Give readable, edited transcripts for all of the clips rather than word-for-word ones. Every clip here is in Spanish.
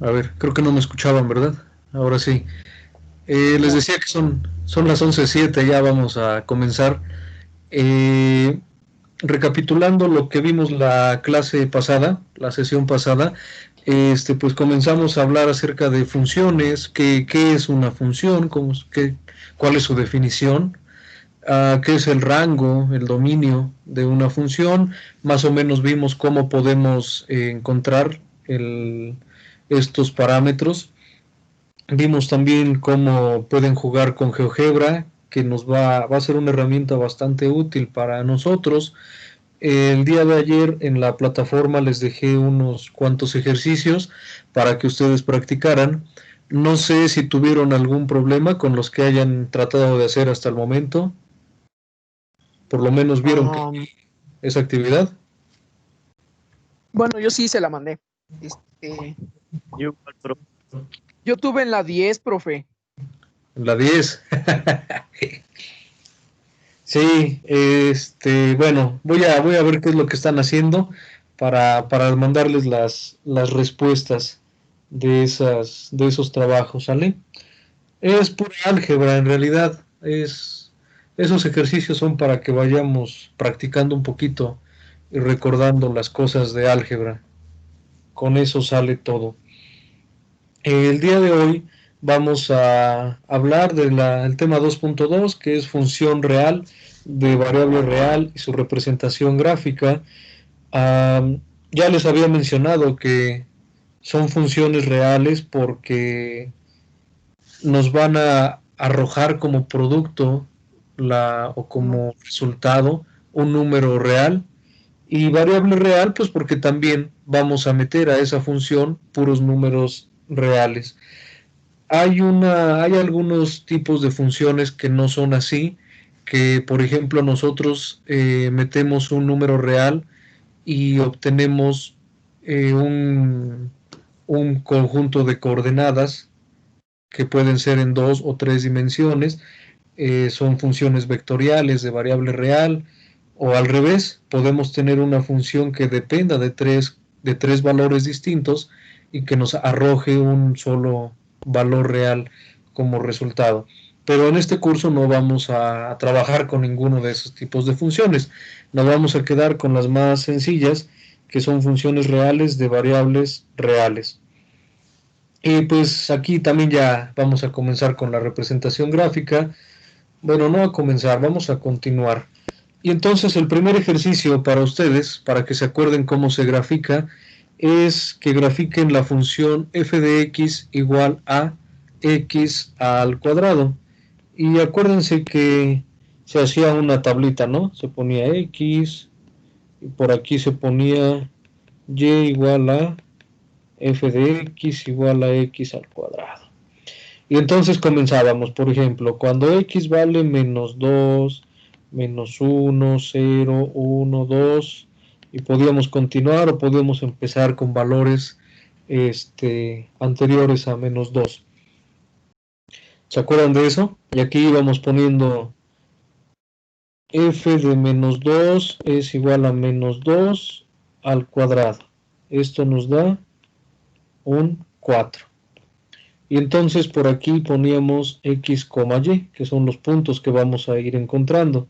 A ver, creo que no me escuchaban, ¿verdad? Ahora sí. Les No. decía que son las 11:07, ya vamos a comenzar. Eh, Recapitulando lo que vimos la clase pasada, la sesión pasada, pues comenzamos a hablar acerca de funciones, qué es una función, cuál es su definición, qué es el rango, el dominio de una función. Más o menos vimos cómo podemos encontrar estos parámetros. Vimos también cómo pueden jugar con GeoGebra, que va a ser una herramienta bastante útil para nosotros. El día de ayer en la plataforma les dejé unos cuantos ejercicios para que ustedes practicaran. No sé si tuvieron algún problema con los que hayan tratado de hacer hasta el momento. Por lo menos vieron que Um, esa actividad. bueno, yo sí se la mandé. Este, Yo, yo tuve en la 10, profe. En la 10. Sí, bueno, voy a ver qué es lo que están haciendo para mandarles las respuestas de esos trabajos, ¿sale? Es pura álgebra, en realidad. Esos ejercicios son para que vayamos practicando un poquito y recordando las cosas de álgebra. Con eso sale todo. El día de hoy vamos a hablar del tema 2.2, que es función real de variable real y su representación gráfica. Ya les había mencionado que son funciones reales porque nos van a arrojar como producto o como resultado un número real, y variable real pues porque también vamos a meter a esa función puros números reales. Hay algunos tipos de funciones que no son así, que por ejemplo nosotros metemos un número real y obtenemos un conjunto de coordenadas que pueden ser en 2 o 3 dimensiones. Son funciones vectoriales de variable real, o al revés, podemos tener una función que dependa de tres valores distintos y que nos arroje un solo valor real como resultado. Pero en este curso no vamos a trabajar con ninguno de esos tipos de funciones. Nos vamos a quedar con las más sencillas, que son funciones reales de variables reales. Y pues aquí también ya vamos a comenzar con la representación gráfica. Bueno, no a comenzar, vamos a continuar. Y entonces el primer ejercicio para ustedes, para que se acuerden cómo se grafica, es que grafiquen la función f de x igual a x al cuadrado. Y acuérdense que se hacía una tablita, ¿no? Se ponía x, y por aquí se ponía y igual a f de x igual a x al cuadrado. Y entonces comenzábamos, por ejemplo, cuando x vale -2, -1, 0, 1, 2, y podíamos continuar o podíamos empezar con valores anteriores a -2. ¿Se acuerdan de eso? Y aquí íbamos poniendo f de -2 es igual a -2 al cuadrado. Esto nos da un 4. Y entonces por aquí poníamos x, y, que son los puntos que vamos a ir encontrando.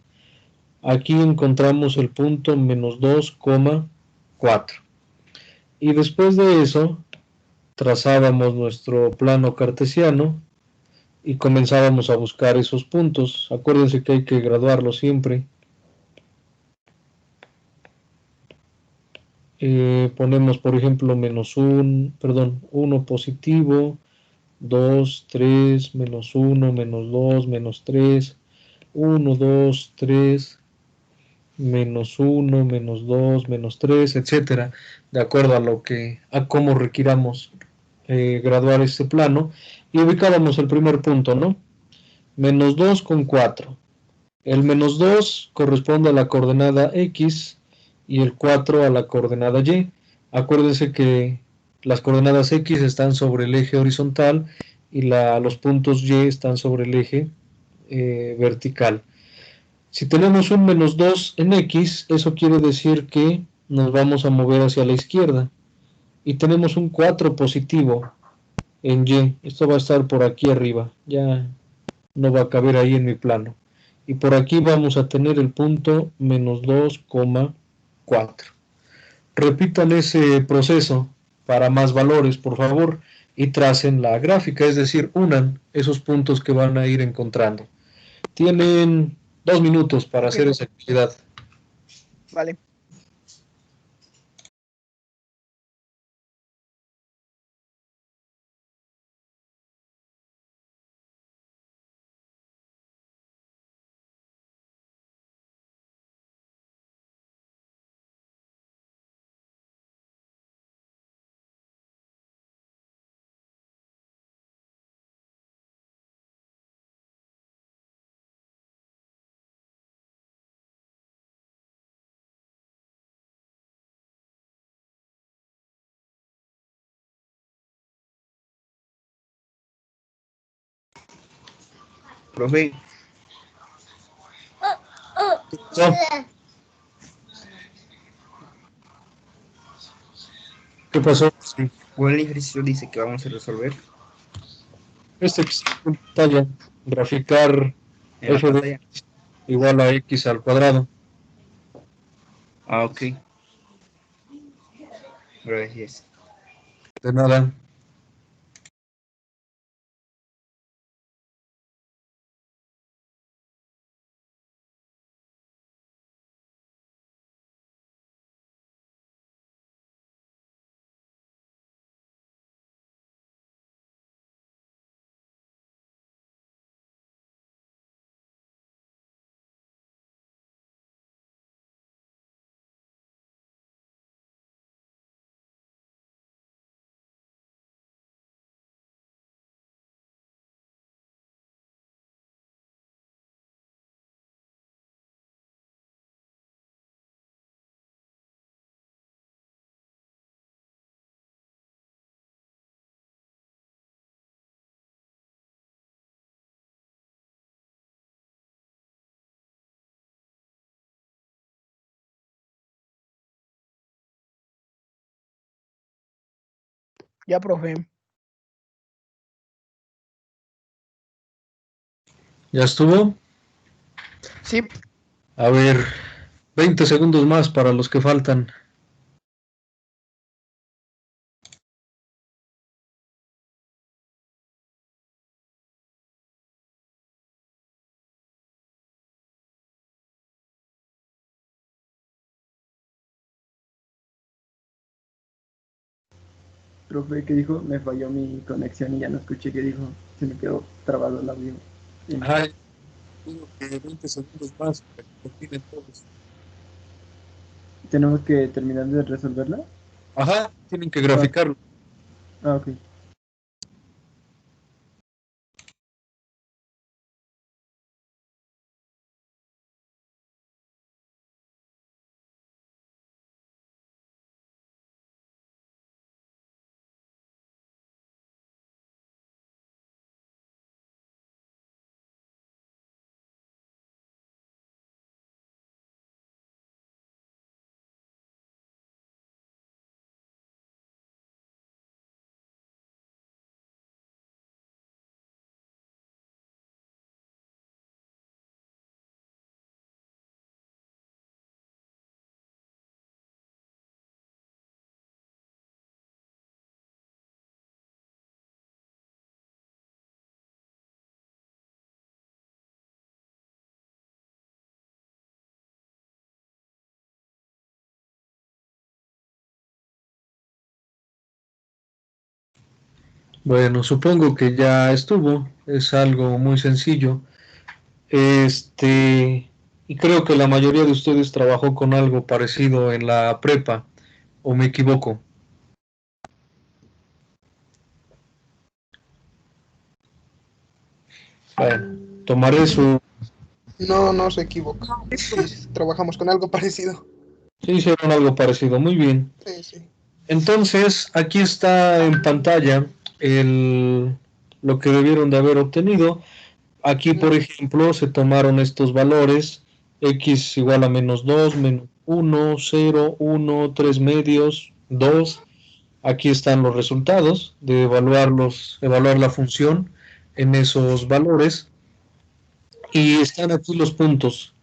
Aquí encontramos el punto -2, 4. Y después de eso trazábamos nuestro plano cartesiano y comenzábamos a buscar esos puntos. Acuérdense que hay que graduarlos siempre. Ponemos por ejemplo -1 positivo, 2, 3, -1, -2, -3, 1, 2, 3, -1, -2, -3, etcétera, de acuerdo a cómo requiramos graduar este plano, y ubicábamos el primer punto, ¿no? -2 con 4. El -2 corresponde a la coordenada x y el 4 a la coordenada y. Acuérdense que las coordenadas x están sobre el eje horizontal y los puntos y están sobre el eje vertical. Si tenemos un -2 en x, eso quiere decir que nos vamos a mover hacia la izquierda. Y tenemos un 4 positivo. en Y. Esto va a estar por aquí arriba, ya no va a caber ahí en mi plano. Y por aquí vamos a tener el punto menos 2,4. Repitan ese proceso para más valores, por favor, y tracen la gráfica, es decir, unan esos puntos que van a ir encontrando. Tienen 2 minutos para hacer esa actividad. Vale. Profe, ¿No? ¿Qué pasó? Sí. ¿cuál ejercicio dice que vamos a resolver Este que está en pantalla, graficar en la f de pantalla? x igual a x al cuadrado. Ah, ok. Gracias. De nada. Ya, profe. ¿Ya estuvo? Sí. A ver, 20 segundos más para los que faltan. Profe, ¿qué dijo? Me falló mi conexión y ya no escuché qué dijo. Se me quedó trabado el audio. Ajá, digo que 20 segundos más para que terminen todos. ¿Tenemos que terminar de resolverla? Ajá, tienen que graficarlo. Ok. Bueno, supongo que ya estuvo. Es algo muy sencillo. Y creo que la mayoría de ustedes trabajó con algo parecido en la prepa, ¿o me equivoco? Bueno, tomaré su... No se equivoca. Sí, trabajamos con algo parecido. Sí, hicieron algo parecido, muy bien. Sí. Entonces, aquí está en pantalla lo que debieron de haber obtenido. Aquí, por ejemplo, se tomaron estos valores, x igual a -2, -1, 0, 1, 3 medios, 2. Aquí están los resultados de evaluar la función en esos valores. Y están aquí los puntos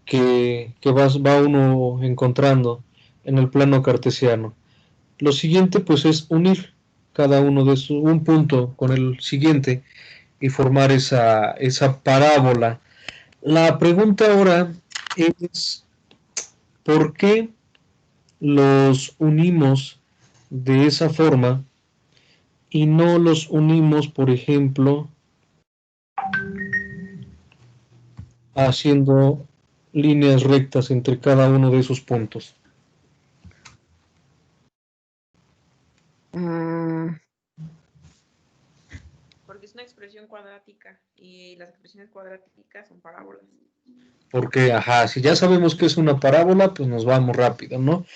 que va uno encontrando en el plano cartesiano. Lo siguiente pues es unir cada uno de un punto con el siguiente y formar esa parábola. La pregunta ahora es ¿por qué los unimos de esa forma y no los unimos, por ejemplo, haciendo líneas rectas entre cada uno de esos puntos? Mm, Porque es una expresión cuadrática y las expresiones cuadráticas son parábolas. Porque, ajá, si ya sabemos que es una parábola, pues nos vamos rápido, ¿no?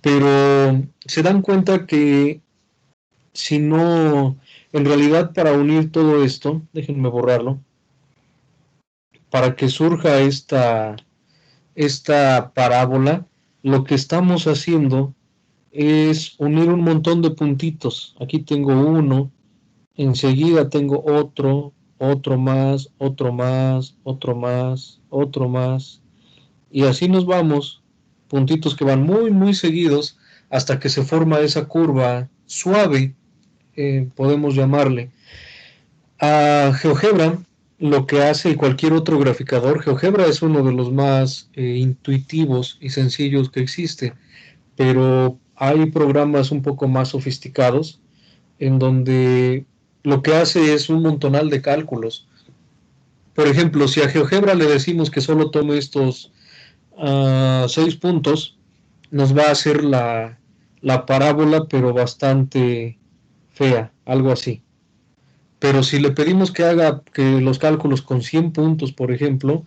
Pero se dan cuenta que si no, en realidad para unir todo esto, déjenme borrarlo, para que surja esta parábola, lo que estamos haciendo es unir un montón de puntitos. Aquí tengo uno, enseguida tengo otro más, otro más, otro más, otro más, y así nos vamos, puntitos que van muy, muy seguidos hasta que se forma esa curva suave, podemos llamarle. A GeoGebra lo que hace y cualquier otro graficador, GeoGebra es uno de los más intuitivos y sencillos que existe, pero hay programas un poco más sofisticados en donde lo que hace es un montonal de cálculos. Por ejemplo, si a GeoGebra le decimos que solo tome estos 6 puntos, nos va a hacer la parábola, pero bastante fea, algo así. Pero si le pedimos que haga que los cálculos con 100 puntos, por ejemplo,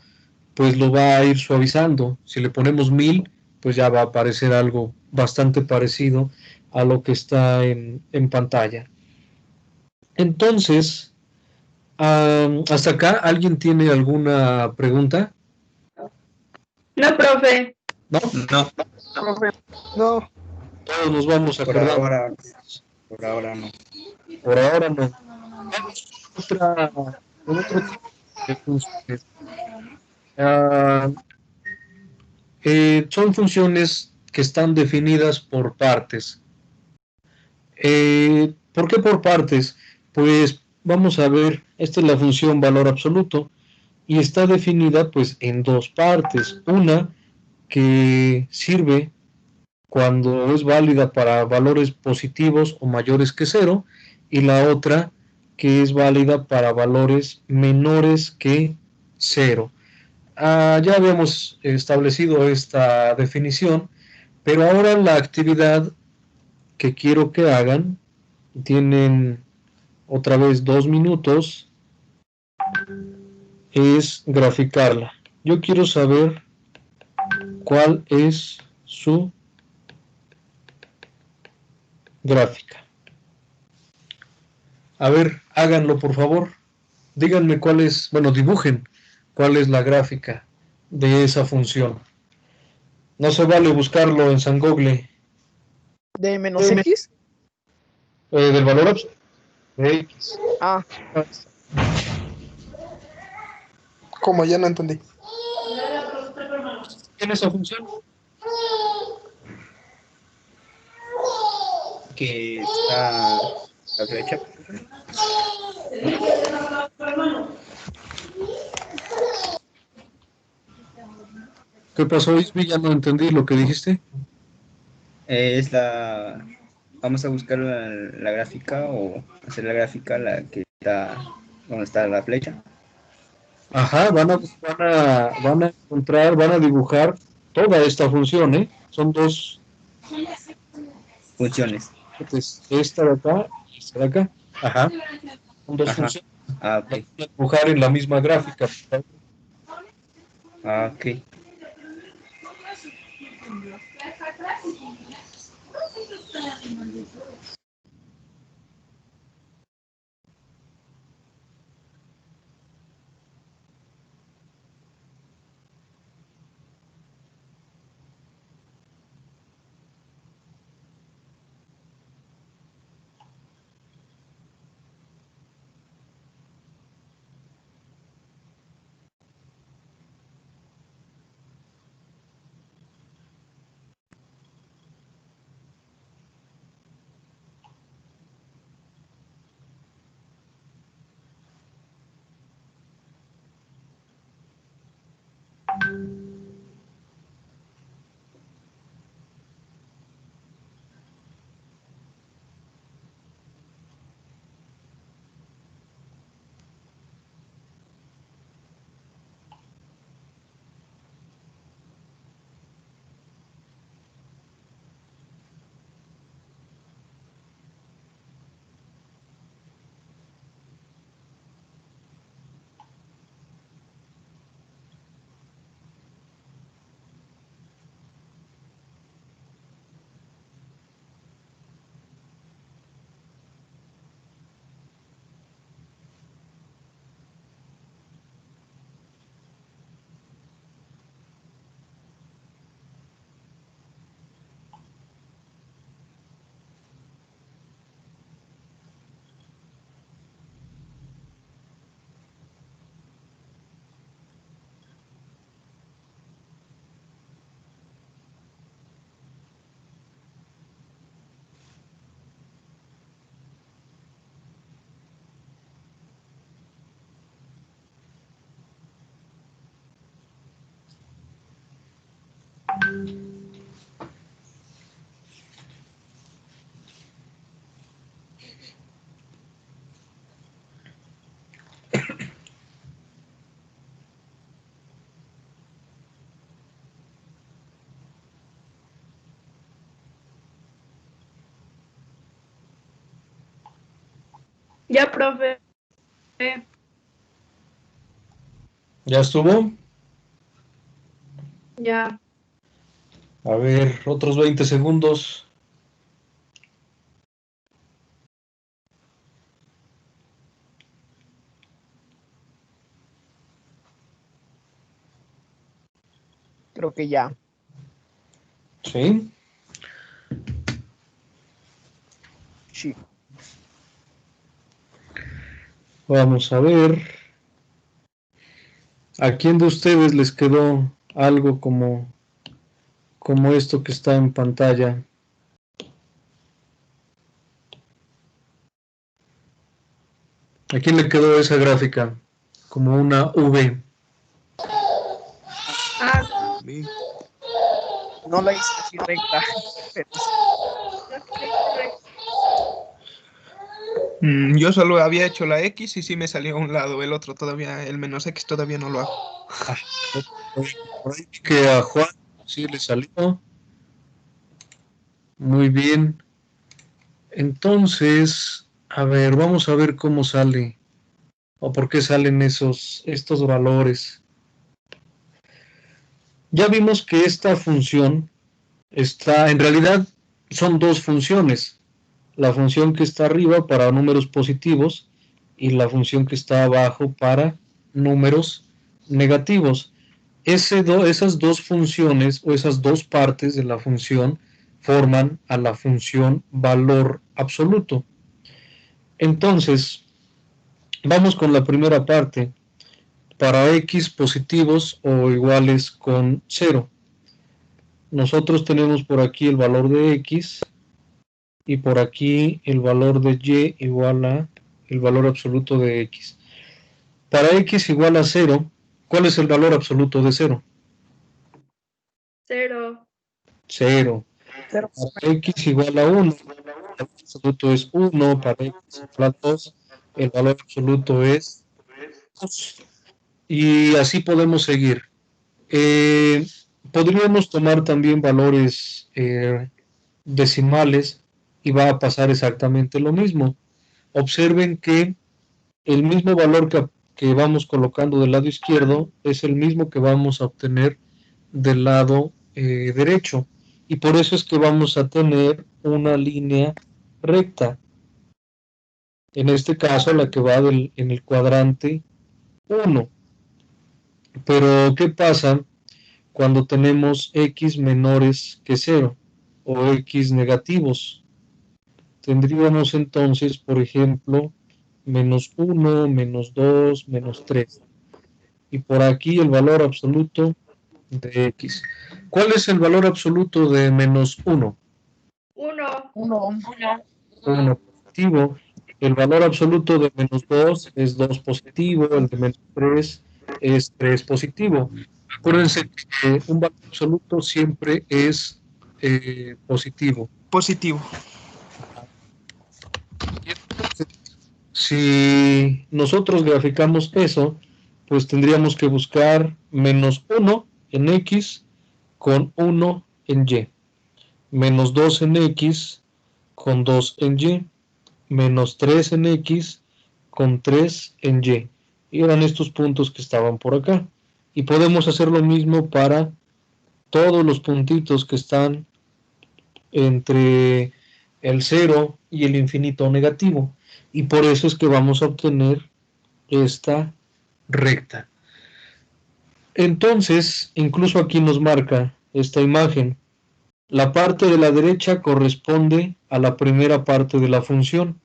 pues lo va a ir suavizando. Si le ponemos 1000, pues ya va a aparecer algo bastante parecido a lo que está en pantalla. Entonces, hasta acá, ¿alguien tiene alguna pregunta? No, profe. ¿No? No, profe, no, Todos nos vamos por acordando. ahora, por ahora no. Por ahora no. Vamos con otro tipo de funciones. Ah, son funciones que están definidas por partes. ¿Por qué por partes? Pues vamos a ver, esta es la función valor absoluto y está definida pues en dos partes. Una que sirve cuando es válida para valores positivos o mayores que cero y la otra que es válida para valores menores que cero. Ya habíamos establecido esta definición, pero ahora la actividad que quiero que hagan, tienen otra vez 2 minutos, es graficarla. Yo quiero saber cuál es su gráfica. A ver, háganlo por favor. Díganme cuál es, bueno, dibujen cuál es la gráfica de esa función. No se vale buscarlo en San Google. de menos X. Del valor absoluto de X. Ah, como ya no entendí. ¿Tiene esa función? Que está la flecha. ¿Qué pasó, Isby? Ya no entendí lo que dijiste. Es la. Vamos a buscar la gráfica o hacer la gráfica, la que está donde está la flecha. Ajá, van a encontrar, van a dibujar toda esta función, ¿eh? Son dos Funciones. partes, esta de acá y esta de acá. Ajá, son dos Ajá. funciones. Ah, Las ok. van a dibujar en la misma gráfica. Ah, ok. Ya, profe. ¿Ya estuvo? Ya. A ver, otros 20 segundos. Creo que ya. ¿Sí? Sí. Vamos a ver. ¿A quién de ustedes les quedó algo como esto que está en pantalla? ¿A quién le quedó esa gráfica? Como una V. Ah, No la hice así recta. Pero yo solo había hecho la X y sí me salió a un lado. El otro todavía, el menos X todavía no lo hago. Por ahí que a Juan sí le salió. Muy bien. Entonces, a ver, vamos a ver cómo sale o por qué salen estos valores. Ya vimos que esta función en realidad son dos funciones. La función que está arriba para números positivos y la función que está abajo para números negativos. Esas dos funciones o esas dos partes de la función forman a la función valor absoluto. Entonces, vamos con la primera parte. Para x positivos o iguales con 0. Nosotros tenemos por aquí el valor de x y por aquí el valor de y igual a el valor absoluto de x. Para x igual a 0, ¿cuál es el valor absoluto de 0? 0. 0. Para x igual a 1, el valor absoluto es 1. Para x igual a 2, el valor absoluto es 2. Y así podemos seguir. Podríamos tomar también valores decimales y va a pasar exactamente lo mismo. Observen que el mismo valor que vamos colocando del lado izquierdo es el mismo que vamos a obtener del lado derecho. Y por eso es que vamos a tener una línea recta. En este caso, la que va en el cuadrante 1. Pero, ¿qué pasa cuando tenemos x menores que 0 o x negativos? Tendríamos entonces, por ejemplo, menos 1, menos 2, menos 3. Y por aquí el valor absoluto de x. ¿Cuál es el valor absoluto de menos 1? 1. 1 positivo. El valor absoluto de menos 2 es 2 positivo. El de menos 3 es 3 positivo. Acuérdense que un valor absoluto siempre es positivo. Positivo. Si nosotros graficamos eso, pues tendríamos que buscar menos 1 en x con 1 en y, menos 2 en x con 2 en y, menos 3 en x con 3 en y. Y eran estos puntos que estaban por acá. Y podemos hacer lo mismo para todos los puntitos que están entre el 0 y el infinito negativo. Y por eso es que vamos a obtener esta recta. Entonces, incluso aquí nos marca esta imagen. La parte de la derecha corresponde a la primera parte de la función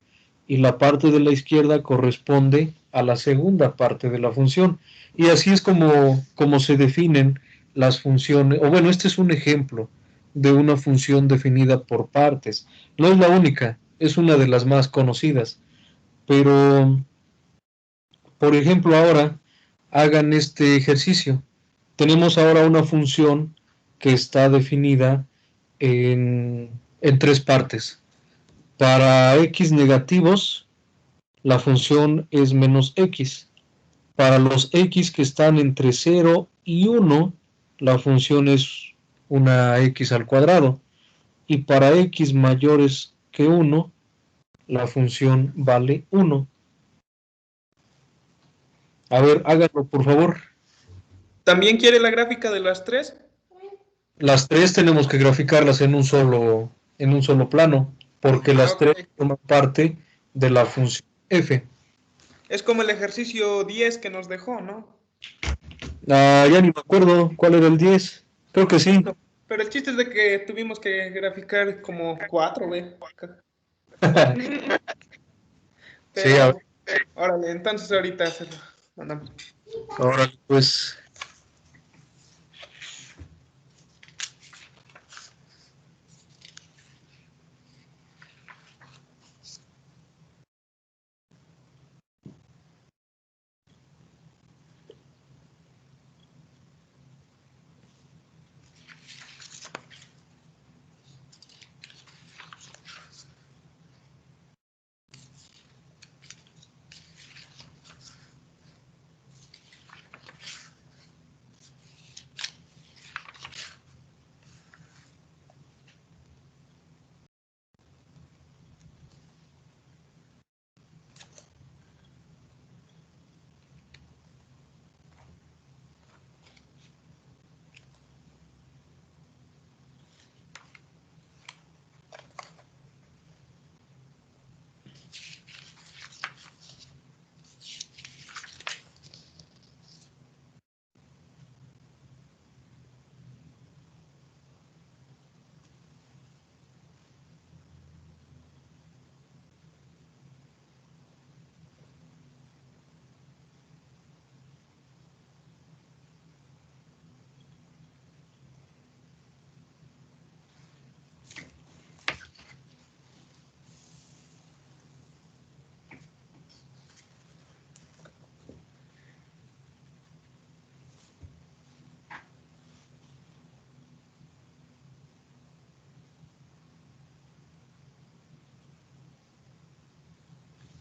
y la parte de la izquierda corresponde a la segunda parte de la función. Y así es como se definen las funciones, o bueno, este es un ejemplo de una función definida por partes. No es la única, es una de las más conocidas, pero por ejemplo ahora hagan este ejercicio. Tenemos ahora una función que está definida en tres partes. Para x negativos, la función es menos x. Para los x que están entre 0 y 1, la función es una x al cuadrado. Y para x mayores que 1, la función vale 1. A ver, háganlo, por favor. ¿También quiere la gráfica de las tres? Las tres tenemos que graficarlas en un solo plano, porque las Ok. tres forman parte de la función f. Es como el ejercicio 10 que nos dejó, ¿no? Ya ni me acuerdo cuál era el 10. Creo que sí. No, pero el chiste es de que tuvimos que graficar como 4, ¿ve? Sí, a ver, Pero, órale, entonces ahorita se lo mandamos. ahora pues.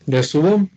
¿Ya estuvo?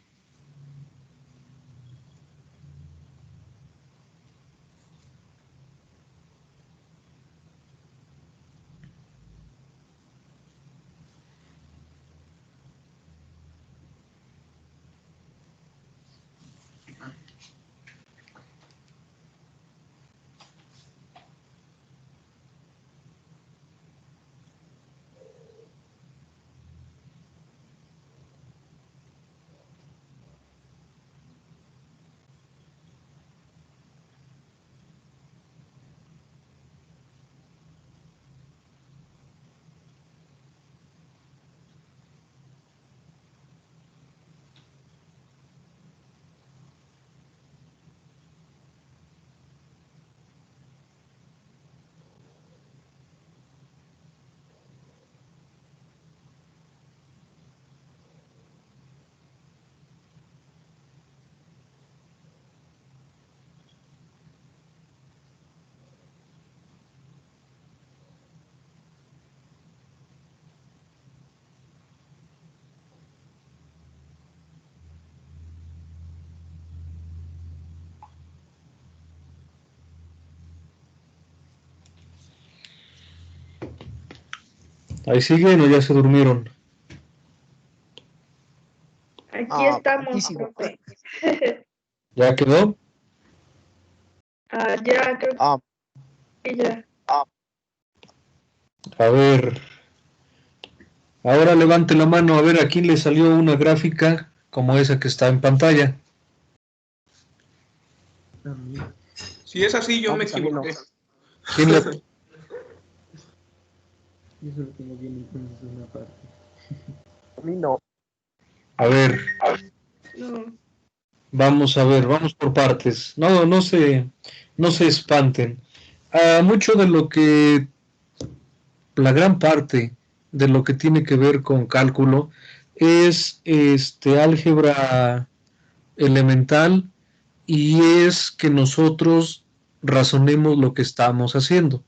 ¿Ahí siguen o ya se durmieron? Aquí estamos, Buenísimo. profe. ¿Ya quedó? Ya creo Ah, que ya. A ver. Ahora levante la mano a ver a quién le salió una gráfica como esa que está en pantalla. Si es así, yo me pues a mí no. equivoqué. ¿Quién le... Yo solo tengo bien entonces una parte. A mí no. A ver, No. vamos a ver, vamos por partes. No se espanten. Mucho de lo que, la gran parte de lo que tiene que ver con cálculo es álgebra elemental y es que nosotros razonemos lo que estamos haciendo.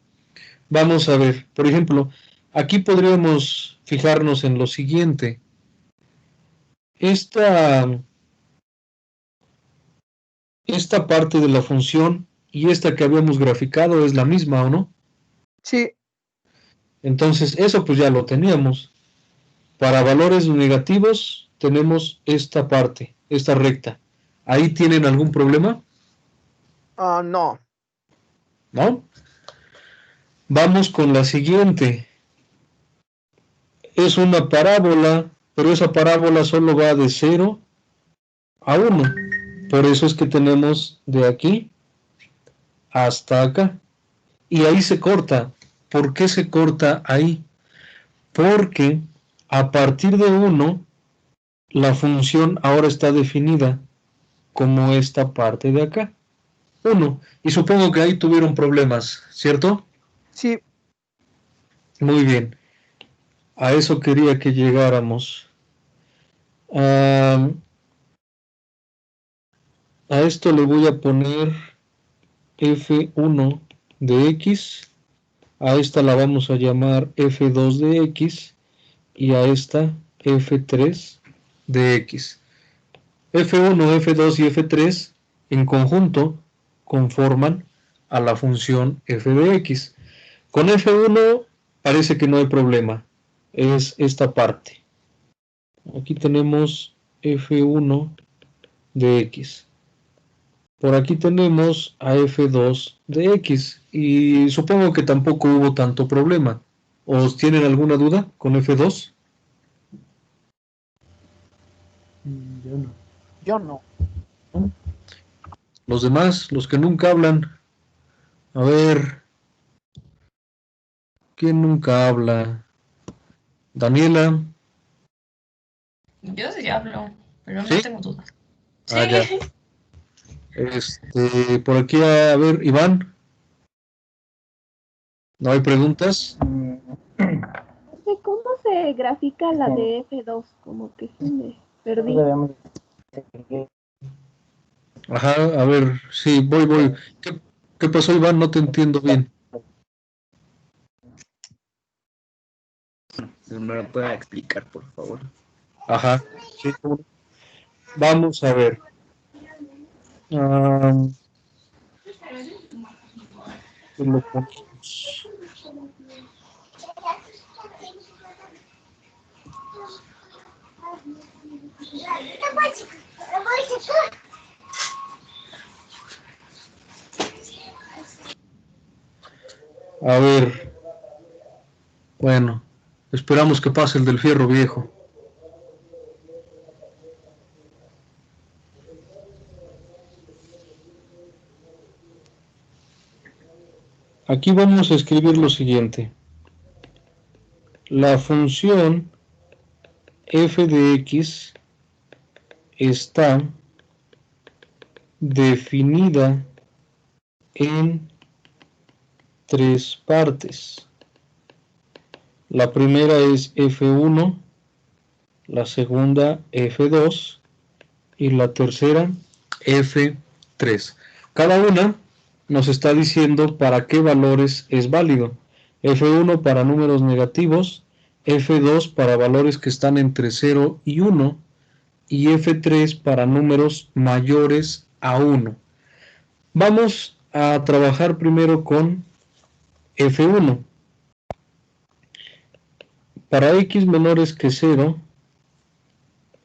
Vamos a ver, por ejemplo, aquí podríamos fijarnos en lo siguiente. Esta parte de la función y esta que habíamos graficado es la misma, ¿o no? Sí. Entonces, eso pues ya lo teníamos. Para valores negativos tenemos esta parte, esta recta. ¿Ahí tienen algún problema? No. ¿No? Vamos con la siguiente. Es una parábola, pero esa parábola solo va de 0 a 1. Por eso es que tenemos de aquí hasta acá. Y ahí se corta. ¿Por qué se corta ahí? Porque a partir de 1, la función ahora está definida como esta parte de acá. 1. Y supongo que ahí tuvieron problemas, ¿cierto? Sí. Muy bien. A eso quería que llegáramos. A esto le voy a poner f1 de x. A esta la vamos a llamar f2 de x. Y a esta f3 de x. f1, f2 y f3 en conjunto conforman a la función f de x. Con f1 parece que no hay problema, es esta parte. Aquí tenemos f1 de x. Por aquí tenemos a f2 de x y supongo que tampoco hubo tanto problema. ¿Os tienen alguna duda con f2? Yo no. Yo no. Los demás, los que nunca hablan. A ver, ¿quién nunca habla? Daniela. Yo sí hablo, pero ¿Sí? no tengo dudas. Ah, Sí. ya. Por aquí, a ver, Iván. ¿No hay preguntas? ¿Cómo se grafica la de F2? Como que se me perdí. Ajá, a ver, sí, voy. ¿Qué pasó, Iván? No te entiendo bien. ¿Me lo puede explicar, por favor? Ajá, sí, vamos a ver. ¿Qué lo ponemos? A ver, bueno, esperamos que pase el del fierro viejo. Aquí vamos a escribir lo siguiente. La función f de x está definida en 3 partes. La primera es f1, la segunda f2 y la tercera f3. Cada una nos está diciendo para qué valores es válido. f1 para números negativos, f2 para valores que están entre 0 y 1 y f3 para números mayores a 1. Vamos a trabajar primero con f1. Para x menores que 0,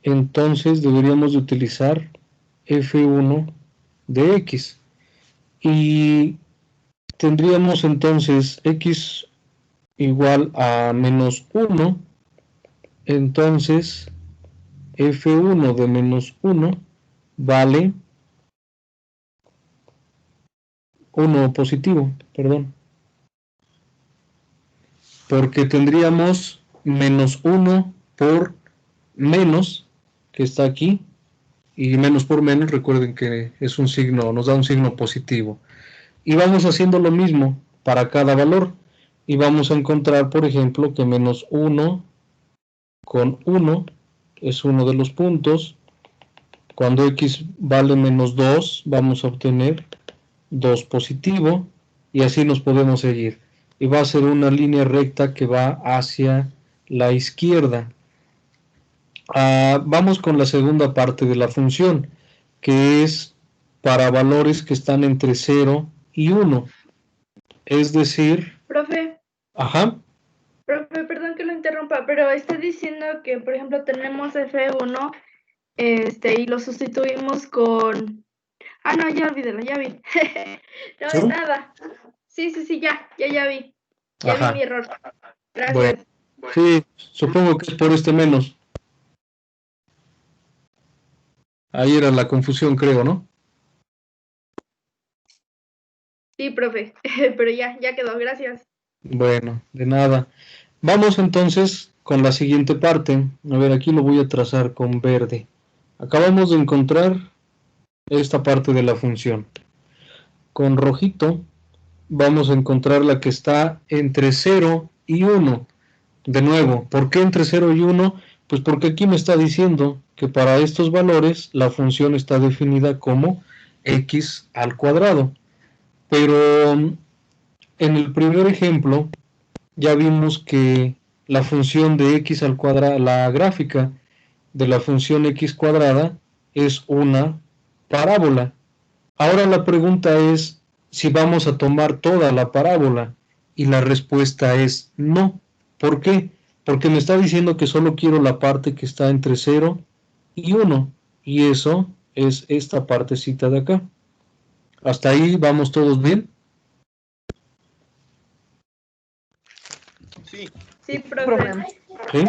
entonces deberíamos de utilizar f1 de x. Y tendríamos entonces x igual a menos 1. Entonces f1 de menos 1 vale 1 positivo, perdón. Porque tendríamos menos 1 por menos, que está aquí, y menos por menos, recuerden que es un signo, nos da un signo positivo. Y vamos haciendo lo mismo para cada valor. Y vamos a encontrar, por ejemplo, que menos 1 con 1 es uno de los puntos. Cuando x vale menos 2, vamos a obtener 2 positivo. Y así nos podemos seguir. Y va a ser una línea recta que va hacia la izquierda. Vamos con la segunda parte de la función, que es para valores que están entre 0 y 1. Es decir... Profe, Ajá. perdón que lo interrumpa, pero está diciendo que, por ejemplo, tenemos F1 Y lo sustituimos con... Ah, no, ya olvídalo, ya vi. No, ¿Sí? nada. Sí, ya vi. Ya Ajá. vi mi error. Gracias. Bueno, sí, supongo que es por este menos. Ahí era la confusión, creo, ¿no? Sí, profe, pero ya quedó, gracias. Bueno, de nada. Vamos entonces con la siguiente parte. A ver, aquí lo voy a trazar con verde. Acabamos de encontrar esta parte de la función. Con rojito vamos a encontrar la que está entre 0 y 1. De nuevo, ¿por qué entre 0 y 1? Pues porque aquí me está diciendo que para estos valores la función está definida como x al cuadrado. Pero en el primer ejemplo ya vimos que la función de x al cuadrado, la gráfica de la función x cuadrada es una parábola. Ahora la pregunta es si vamos a tomar toda la parábola y la respuesta es no. ¿Por qué? Porque me está diciendo que solo quiero la parte que está entre 0 y 1 y eso es esta partecita de acá. ¿Hasta ahí vamos todos bien? Sí. Sí, profe. ¿Sí?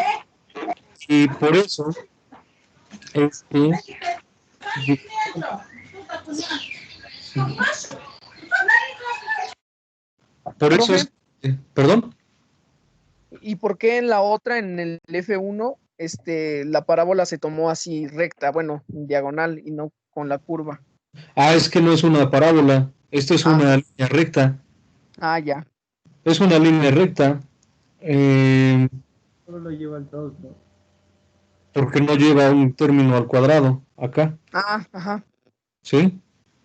Y por eso es que por eso Profe, es perdón. ¿y por qué en la otra, en el F1, la parábola se tomó así recta, bueno, en diagonal y no con la curva? Es que no es una parábola, esto es una línea recta. Ya. Es una línea recta. Solo lo lleva al 2, ¿no? Porque no lleva un término al cuadrado acá, Ajá. ¿sí?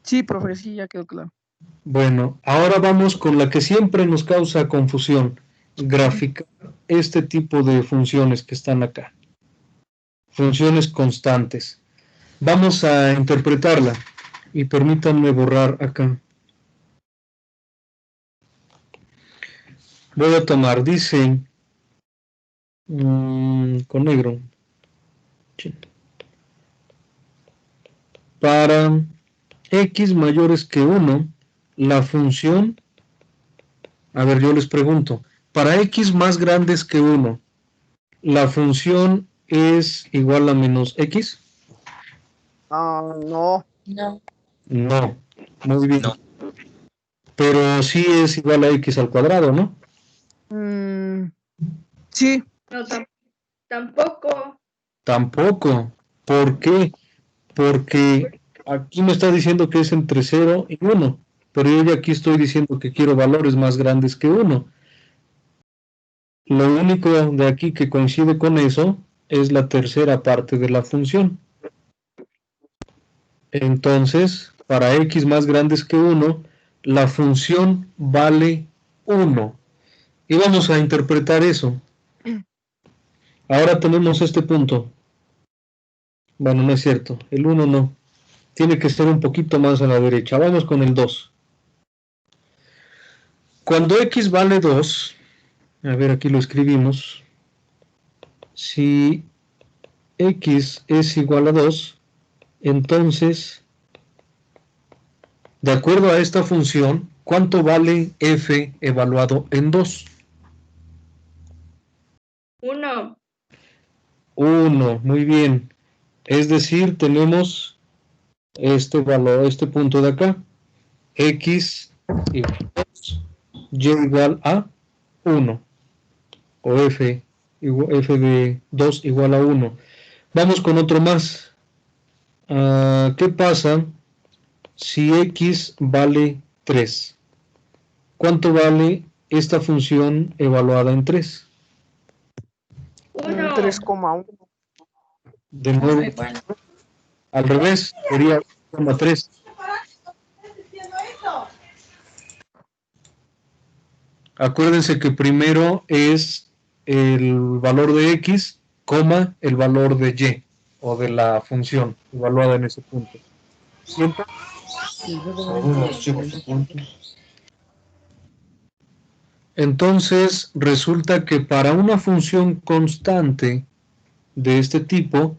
Sí, profe, sí, ya quedó claro. Bueno, ahora vamos con la que siempre nos causa confusión, graficar este tipo de funciones que están acá, funciones constantes. Vamos a interpretarla y permítanme borrar acá. Voy a tomar, dice, con negro, para x mayores que 1, la función, a ver, yo les pregunto, para x más grandes que 1, ¿la función es igual a menos x? No. No, muy bien. No. Pero sí es igual a x al cuadrado, ¿no? Sí. No, tampoco. Tampoco. ¿Por qué? Porque aquí me está diciendo que es entre 0 y 1, pero yo ya aquí estoy diciendo que quiero valores más grandes que 1. Lo único de aquí que coincide con eso es la tercera parte de la función. Entonces, para x más grandes que 1, la función vale 1. Y vamos a interpretar eso. Ahora tenemos este punto. Bueno, no es cierto. El 1 no. Tiene que ser un poquito más a la derecha. Vamos con el 2. Cuando x vale 2, a ver, aquí lo escribimos. Si x es igual a 2, entonces, de acuerdo a esta función, ¿cuánto vale f evaluado en 2? 1. 1, muy bien. Es decir, tenemos este valor, este punto de acá, x igual a 2, y igual a 1, o f de 2 igual a 1. Vamos con otro más. ¿Qué pasa si x vale 3? ¿Cuánto vale esta función evaluada en 3? 1. 3,1. De nuevo, al revés, sería 1,3. Acuérdense que primero es el valor de x, coma el valor de y, o de la función evaluada en ese punto. Siempre entonces resulta que para una función constante de este tipo,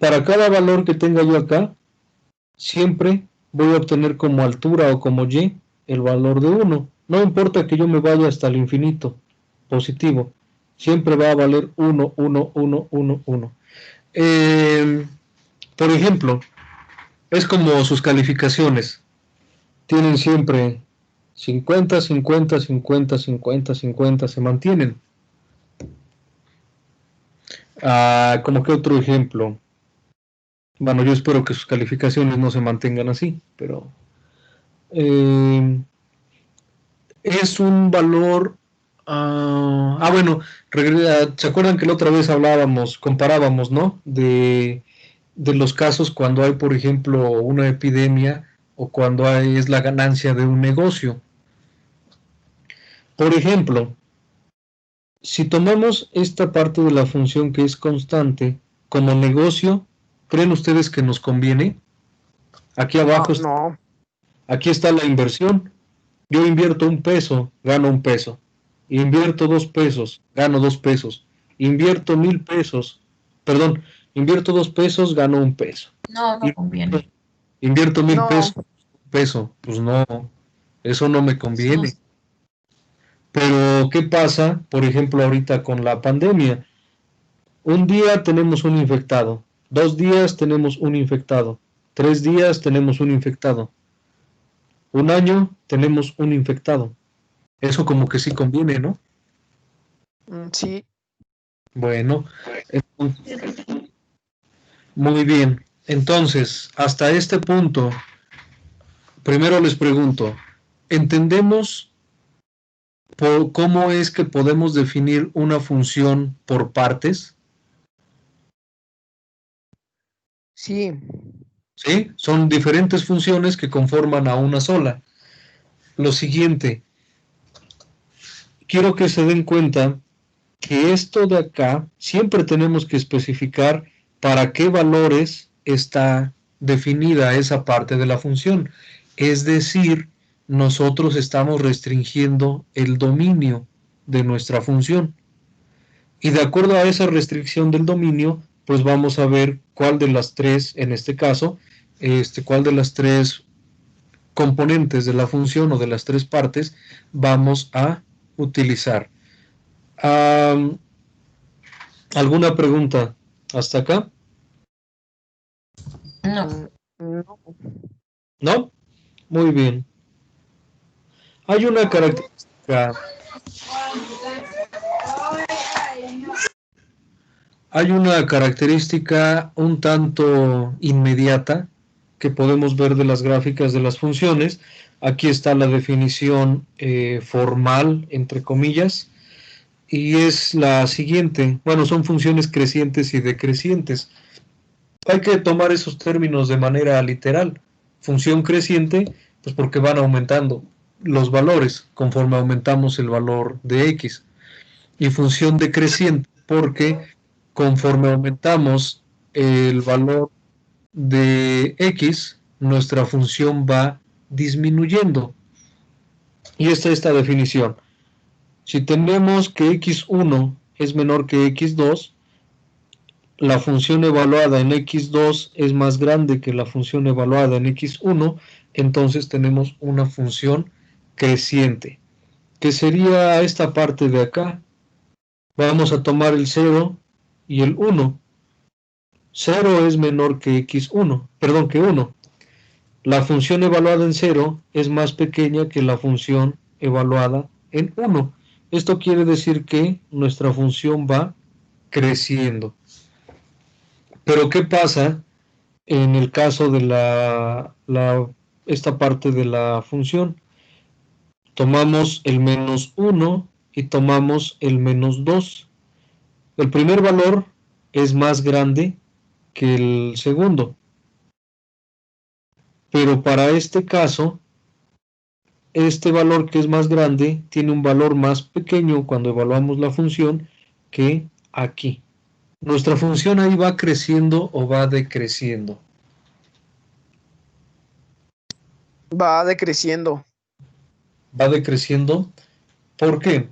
para cada valor que tenga yo acá, siempre voy a obtener como altura o como y el valor de 1. No importa que yo me vaya hasta el infinito positivo, siempre va a valer 1, 1, 1, 1, 1. Por ejemplo, es como sus calificaciones. Tienen siempre 50, 50, 50, 50, 50, se mantienen. Como que otro ejemplo. Bueno, yo espero que sus calificaciones no se mantengan así, pero es un valor. Bueno, ¿se acuerdan que la otra vez comparábamos, ¿no? De los casos cuando hay, por ejemplo, una epidemia o cuando es la ganancia de un negocio. Por ejemplo, si tomamos esta parte de la función que es constante como negocio, ¿creen ustedes que nos conviene? Aquí abajo, No. aquí está la inversión. Yo invierto 1 peso, gano 1 peso. Invierto 2 pesos, gano 2 pesos. Invierto 1,000 pesos, perdón, invierto 2 pesos, gano 1 peso. No, no conviene. Invierto 1,000 No. pesos, 1 peso. Pues no, eso no me conviene. Pero, ¿qué pasa, por ejemplo, ahorita con la pandemia? Un día tenemos un infectado, 2 días tenemos un infectado, 3 días tenemos un infectado, 1 año tenemos un infectado. Eso como que sí conviene, ¿no? Sí. Bueno, muy bien. Entonces, hasta este punto, primero les pregunto, ¿entendemos cómo es que podemos definir una función por partes? Sí. ¿Sí? Son diferentes funciones que conforman a una sola. Lo siguiente, quiero que se den cuenta que esto de acá siempre tenemos que especificar para qué valores está definida esa parte de la función. Es decir, nosotros estamos restringiendo el dominio de nuestra función. Y de acuerdo a esa restricción del dominio, pues vamos a ver cuál de las tres, en este caso, cuál de las tres componentes de la función o de las tres partes vamos a utilizar. ¿Alguna pregunta hasta acá? No. No. ¿No? Muy bien. Hay una característica. Hay una característica un tanto inmediata que podemos ver de las gráficas de las funciones. Aquí está la definición formal, entre comillas, y es la siguiente. Bueno, son funciones crecientes y decrecientes. Hay que tomar esos términos de manera literal. Función creciente, pues porque van aumentando los valores conforme aumentamos el valor de x. Y función decreciente, porque conforme aumentamos el valor de x, nuestra función va disminuyendo. Y esta es esta definición. Si tenemos que x1 es menor que x2, la función evaluada en x2 es más grande que la función evaluada en x1, entonces tenemos una función creciente, que sería esta parte de acá. Vamos a tomar el 0 y el 1. 0 es menor que x1, perdón, que 1. La función evaluada en 0 es más pequeña que la función evaluada en 1. Esto quiere decir que nuestra función va creciendo. Pero ¿qué pasa en el caso de esta parte de la función? Tomamos el menos 1 y tomamos el menos 2. El primer valor es más grande que el segundo. Pero para este caso, este valor que es más grande tiene un valor más pequeño cuando evaluamos la función que aquí. ¿Nuestra función ahí va creciendo o va decreciendo? Va decreciendo. Va decreciendo. ¿Por qué?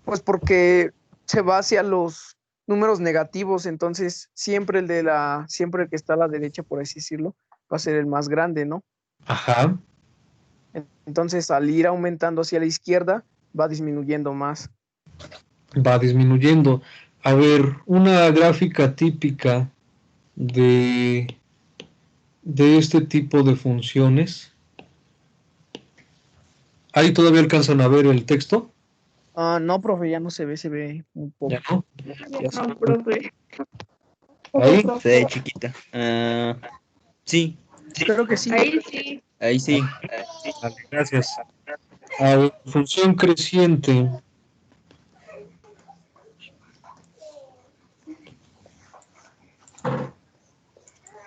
Pues porque se va hacia los números negativos, entonces siempre siempre el que está a la derecha, por así decirlo, va a ser el más grande, ¿no? Ajá. Entonces, al ir aumentando hacia la izquierda, va disminuyendo más. Va disminuyendo. A ver, una gráfica típica de este tipo de funciones. ¿Ahí todavía alcanzan a ver el texto? No, profe, ya no se ve un poco. ¿Ya no? Ya se- No, profe. Ahí, Se ve chiquita. Sí, Creo que sí. Ahí sí. ahí sí. vale, gracias. A ver, función creciente.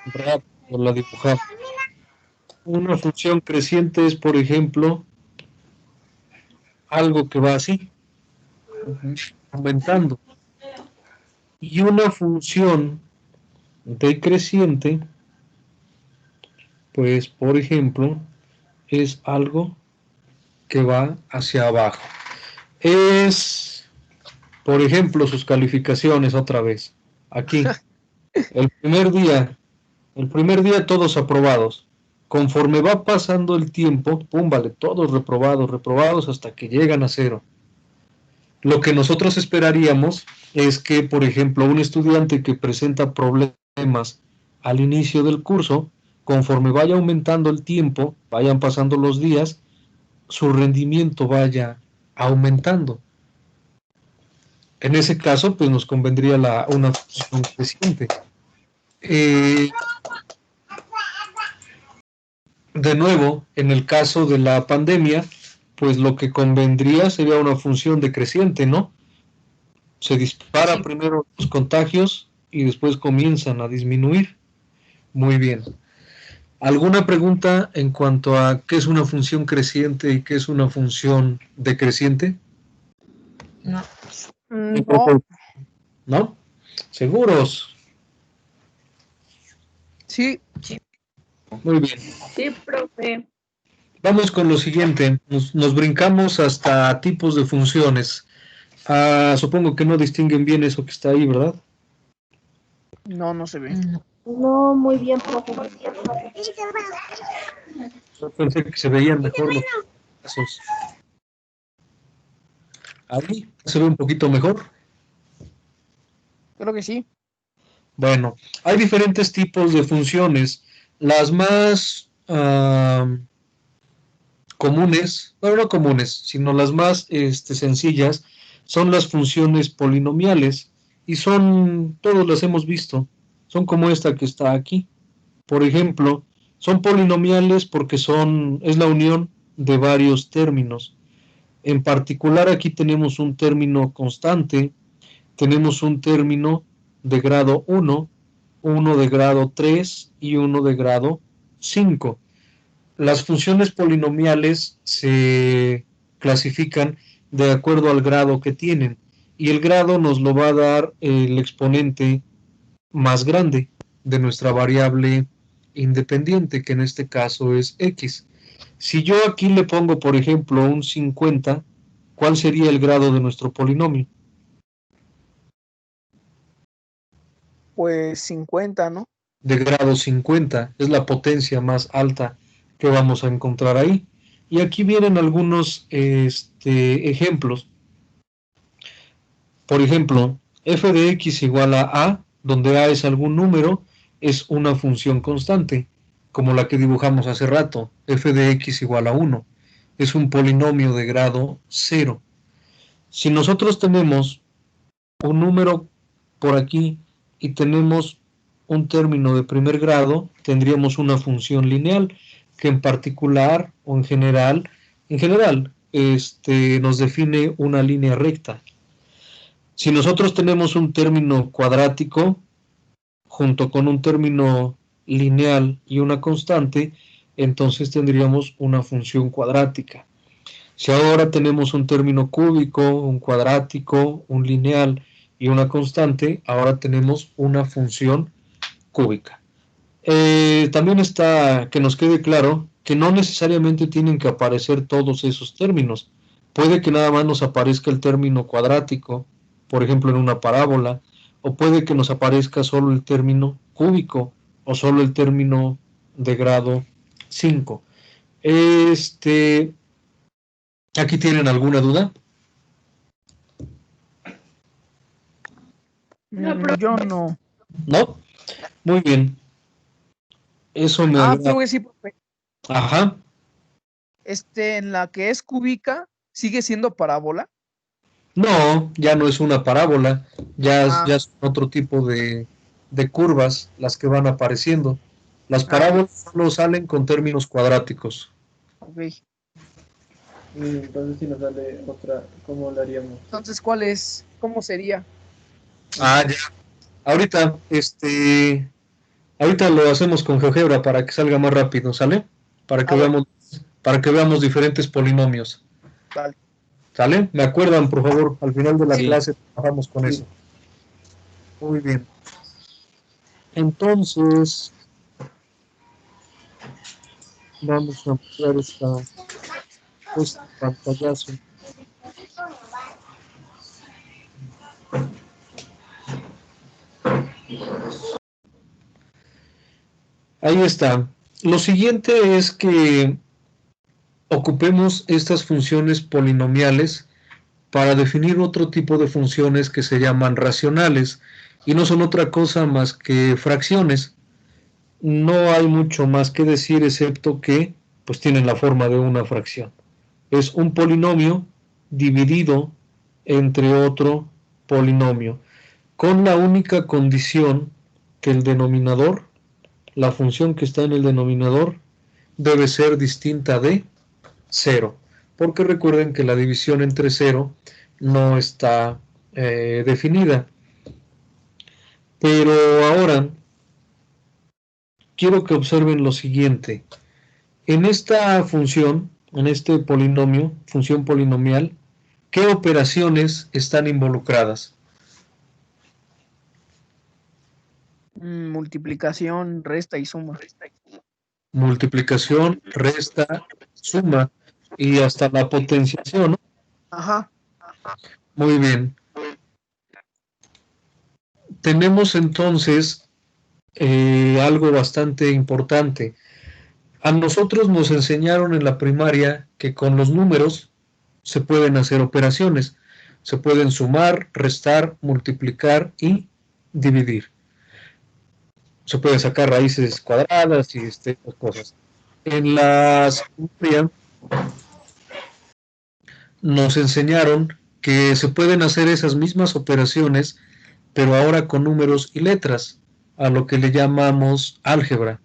Rápido la dibujamos. Una función creciente es, por ejemplo, algo que va así, aumentando. Y una función decreciente, pues, por ejemplo, es algo que va hacia abajo. Es, por ejemplo, sus calificaciones otra vez. Aquí, el primer día todos aprobados. Conforme va pasando el tiempo, pum, vale, todos reprobados hasta que llegan a 0. Lo que nosotros esperaríamos es que, por ejemplo, un estudiante que presenta problemas al inicio del curso, conforme vaya aumentando el tiempo, vayan pasando los días, su rendimiento vaya aumentando. En ese caso, pues nos convendría una función creciente. De nuevo, en el caso de la pandemia, pues lo que convendría sería una función decreciente, ¿no? Se dispara Sí. primero los contagios y después comienzan a disminuir. Muy bien. ¿Alguna pregunta en cuanto a qué es una función creciente y qué es una función decreciente? No. No, ¿No? ¿Seguros? sí, Muy bien. Sí, profe. Vamos con lo siguiente. Nos brincamos hasta tipos de funciones. Supongo que no distinguen bien eso que está ahí, ¿verdad? no se ve. No, muy bien, profe. Yo pensé que se veían mejor los casos. Ahí se ve un poquito mejor. Creo que sí. Bueno, hay diferentes tipos de funciones. Las más comunes, bueno, no comunes, sino las más sencillas, son las funciones polinomiales. Y todos las hemos visto. Son como esta que está aquí. Por ejemplo, son polinomiales porque es la unión de varios términos. En particular, aquí tenemos un término constante, tenemos un término de grado 1, uno de grado 3 y uno de grado 5. Las funciones polinomiales se clasifican de acuerdo al grado que tienen y el grado nos lo va a dar el exponente más grande de nuestra variable independiente, que en este caso es x. Si yo aquí le pongo, por ejemplo, un 50, ¿cuál sería el grado de nuestro polinomio? Pues 50, ¿no? De grado 50, es la potencia más alta que vamos a encontrar ahí. Y aquí vienen algunos ejemplos. Por ejemplo, f de x igual a, donde a es algún número, es una función constante, como la que dibujamos hace rato, f de x igual a 1. Es un polinomio de grado 0. Si nosotros tenemos un número por aquí y tenemos un término de primer grado, tendríamos una función lineal que en particular o en general nos define una línea recta. Si nosotros tenemos un término cuadrático junto con un término lineal y una constante, entonces tendríamos una función cuadrática. Si ahora tenemos un término cúbico, un cuadrático, un lineal y una constante, ahora tenemos una función cúbica. También está que nos quede claro que no necesariamente tienen que aparecer todos esos términos. Puede que nada más nos aparezca el término cuadrático, por ejemplo en una parábola, o puede que nos aparezca solo el término cúbico o solo el término de grado 5. ¿Aquí tienen alguna duda? Yo no. ¿No? Muy bien. Eso me agrada. Creo que sí, profe. Ajá. En la que es cúbica, ¿sigue siendo parábola? No, ya no es una parábola, ya son otro tipo de curvas las que van apareciendo. Las parábolas solo salen con términos cuadráticos. Ok. Entonces si nos sale otra, ¿cómo lo haríamos? Entonces, ¿cuál es? ¿Cómo sería? Ya. Ahorita, ahorita lo hacemos con GeoGebra para que salga más rápido, ¿sale? Para que veamos diferentes polinomios. Vale. ¿Sale? ¿Me acuerdan, por favor? Al final de la Sí. clase trabajamos con eso. Muy bien. Entonces, vamos a ampliar este pantallazo. Ahí está. Lo siguiente es que ocupemos estas funciones polinomiales para definir otro tipo de funciones que se llaman racionales y no son otra cosa más que fracciones. No hay mucho más que decir excepto que pues tienen la forma de una fracción. Es un polinomio dividido entre otro polinomio, con la única condición que el denominador, la función que está en el denominador, debe ser distinta de 0, porque recuerden que la división entre 0 no está definida. Pero ahora quiero que observen lo siguiente. En esta función, en este polinomio, función polinomial, ¿qué operaciones están involucradas? Multiplicación, resta y suma. Multiplicación, resta, suma y hasta la potenciación, ¿no? Ajá. Muy bien. Tenemos entonces algo bastante importante. A nosotros nos enseñaron en la primaria que con los números se pueden hacer operaciones. Se pueden sumar, restar, multiplicar y dividir. Se pueden sacar raíces cuadradas y cosas. En la secundaria nos enseñaron que se pueden hacer esas mismas operaciones, pero ahora con números y letras, a lo que le llamamos álgebra.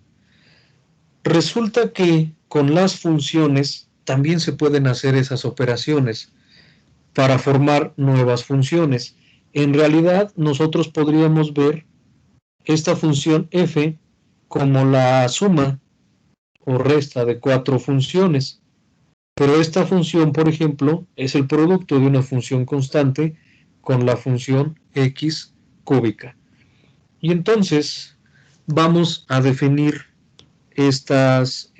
Resulta que con las funciones también se pueden hacer esas operaciones para formar nuevas funciones. En realidad, nosotros podríamos ver esta función f como la suma o resta de 4 funciones. Pero esta función, por ejemplo, es el producto de una función constante con la función x cúbica. Y entonces vamos a definir estas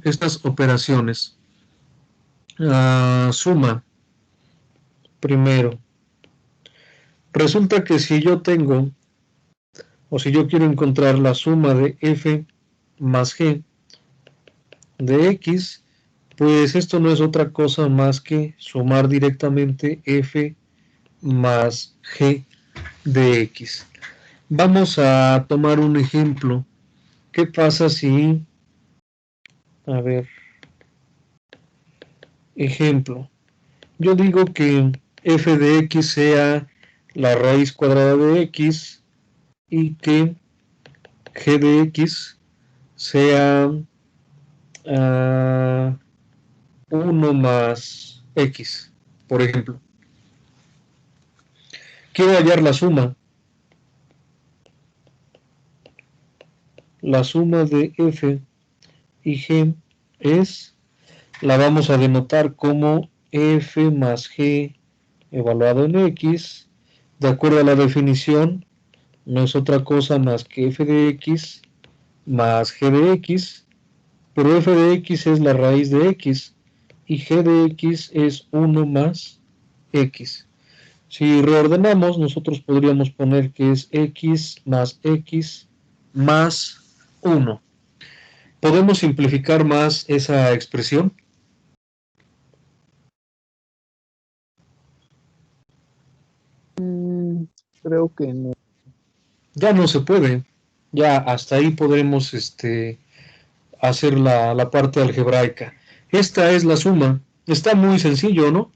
estas operaciones. Suma, primero. Resulta que si yo tengo, o si yo quiero encontrar la suma de f más g de x, pues esto no es otra cosa más que sumar directamente f más g de x. Vamos a tomar un ejemplo. ¿Qué pasa si, a ver, ejemplo, yo digo que f de x sea la raíz cuadrada de x y que g de x sea 1 más x, por ejemplo. Quiero hallar la suma. La suma de f y g la vamos a denotar como f más g evaluado en x, de acuerdo a la definición, no es otra cosa más que f de x más g de x, pero f de x es la raíz de x y g de x es 1 más x. Si reordenamos, nosotros podríamos poner que es x más 1. ¿Podemos simplificar más esa expresión? Creo que no. Ya no se puede. Ya hasta ahí podremos hacer la parte algebraica. Esta es la suma. Está muy sencillo, ¿no?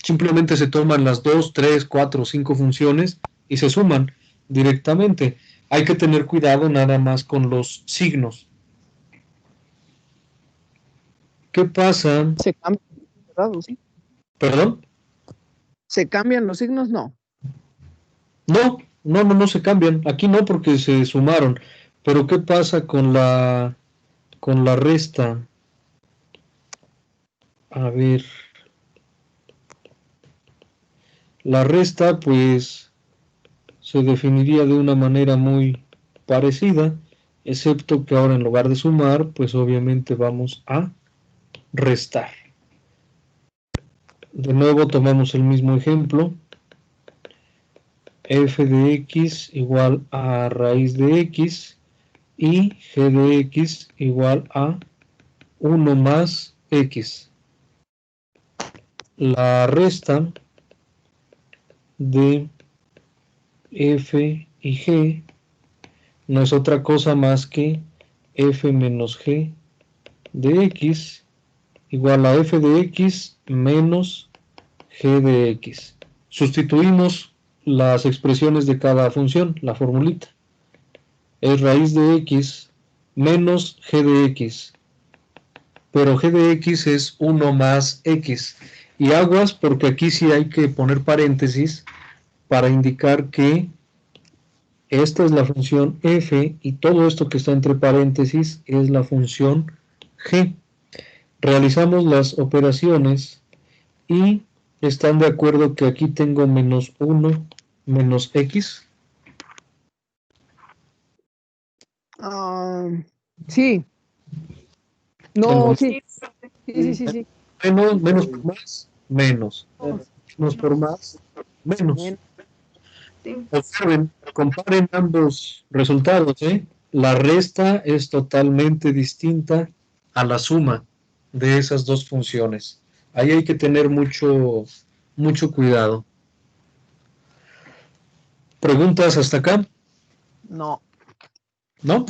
Simplemente se toman las 2, 3, 4, 5 funciones y se suman directamente. Hay que tener cuidado nada más con los signos. ¿Qué pasa? Se cambian, ¿verdad? ¿Sí? ¿Perdón? ¿Se cambian los signos? No. No se cambian. Aquí no porque se sumaron. Pero ¿qué pasa con la resta? A ver. La resta, pues, se definiría de una manera muy parecida, excepto que ahora en lugar de sumar, pues obviamente vamos a restar. De nuevo tomamos el mismo ejemplo. F de x igual a raíz de x y g de x igual a 1 más x. La resta de f y g no es otra cosa más que f menos g de x igual a f de x menos g de x. Sustituimos las expresiones de cada función, la formulita. Es raíz de x menos g de x. Pero g de x es 1 más x. Y aguas porque aquí sí hay que poner paréntesis para indicar que esta es la función f y todo esto que está entre paréntesis es la función g. Realizamos las operaciones y están de acuerdo que aquí tengo menos 1 menos x. Sí. No, sí. Sí. Menos por más, menos. Menos por más, menos. Sí. Observen, comparen ambos resultados, ¿eh? La resta es totalmente distinta a la suma de esas dos funciones. Ahí hay que tener mucho cuidado. ¿Preguntas hasta acá? No. ¿No?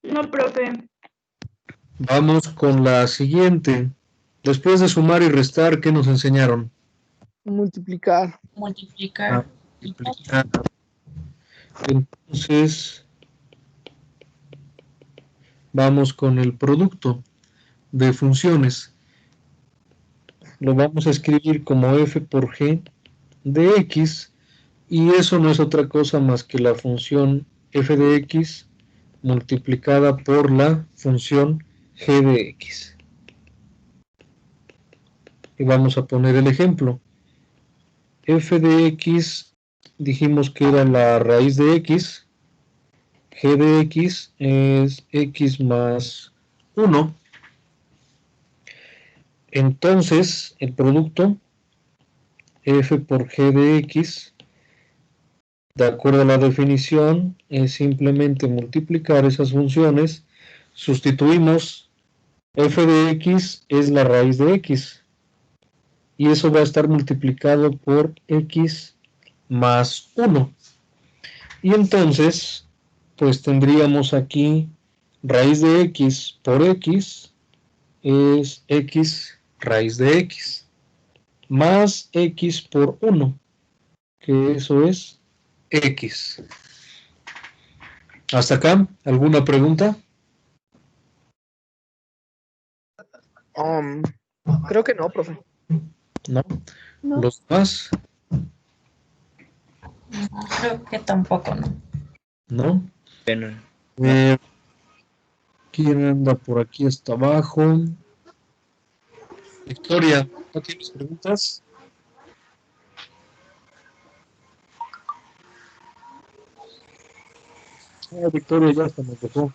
No, profe. Vamos con la siguiente. Después de sumar y restar, ¿qué nos enseñaron? Multiplicar. Multiplicar. Multiplicar. Entonces, vamos con el producto de funciones. Lo vamos a escribir como f por g de x y eso no es otra cosa más que la función f de x multiplicada por la función g de x. Y vamos a poner el ejemplo. F de x dijimos que era la raíz de x. G de x es x más 1. Entonces, el producto f por g de x, de acuerdo a la definición, es simplemente multiplicar esas funciones. Sustituimos f de x es la raíz de x. Y eso va a estar multiplicado por x más 1. Y entonces, pues tendríamos aquí raíz de x por x es x raíz de x más x por 1, que eso es x. ¿Hasta acá? ¿Alguna pregunta? Creo que no, profe. ¿No? No. ¿Los demás? Creo que tampoco, ¿no? ¿No? Bueno, ¿Quién anda por aquí hasta abajo? Victoria, ¿no tienes preguntas? Victoria ya se nos dejó.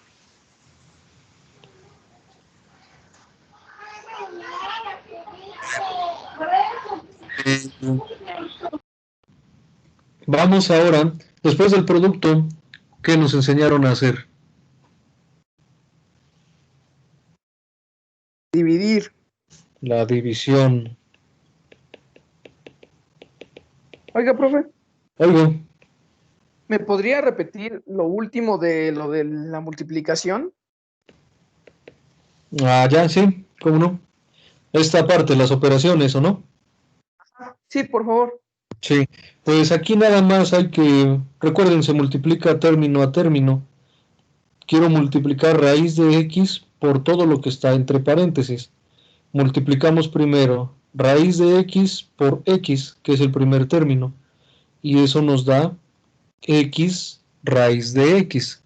Vamos ahora, después del producto, ¿qué nos enseñaron a hacer? Dividir. La división. Oiga, profe, Oigo, ¿me podría repetir lo último de lo de la multiplicación? ya sí, ¿cómo no? Esta parte, las operaciones, ¿o no? Sí, por favor. Sí, pues aquí nada más hay que, recuerden, se multiplica término a término. Quiero multiplicar raíz de x por todo lo que está entre paréntesis. Multiplicamos primero raíz de x por x, que es el primer término, y eso nos da x raíz de x.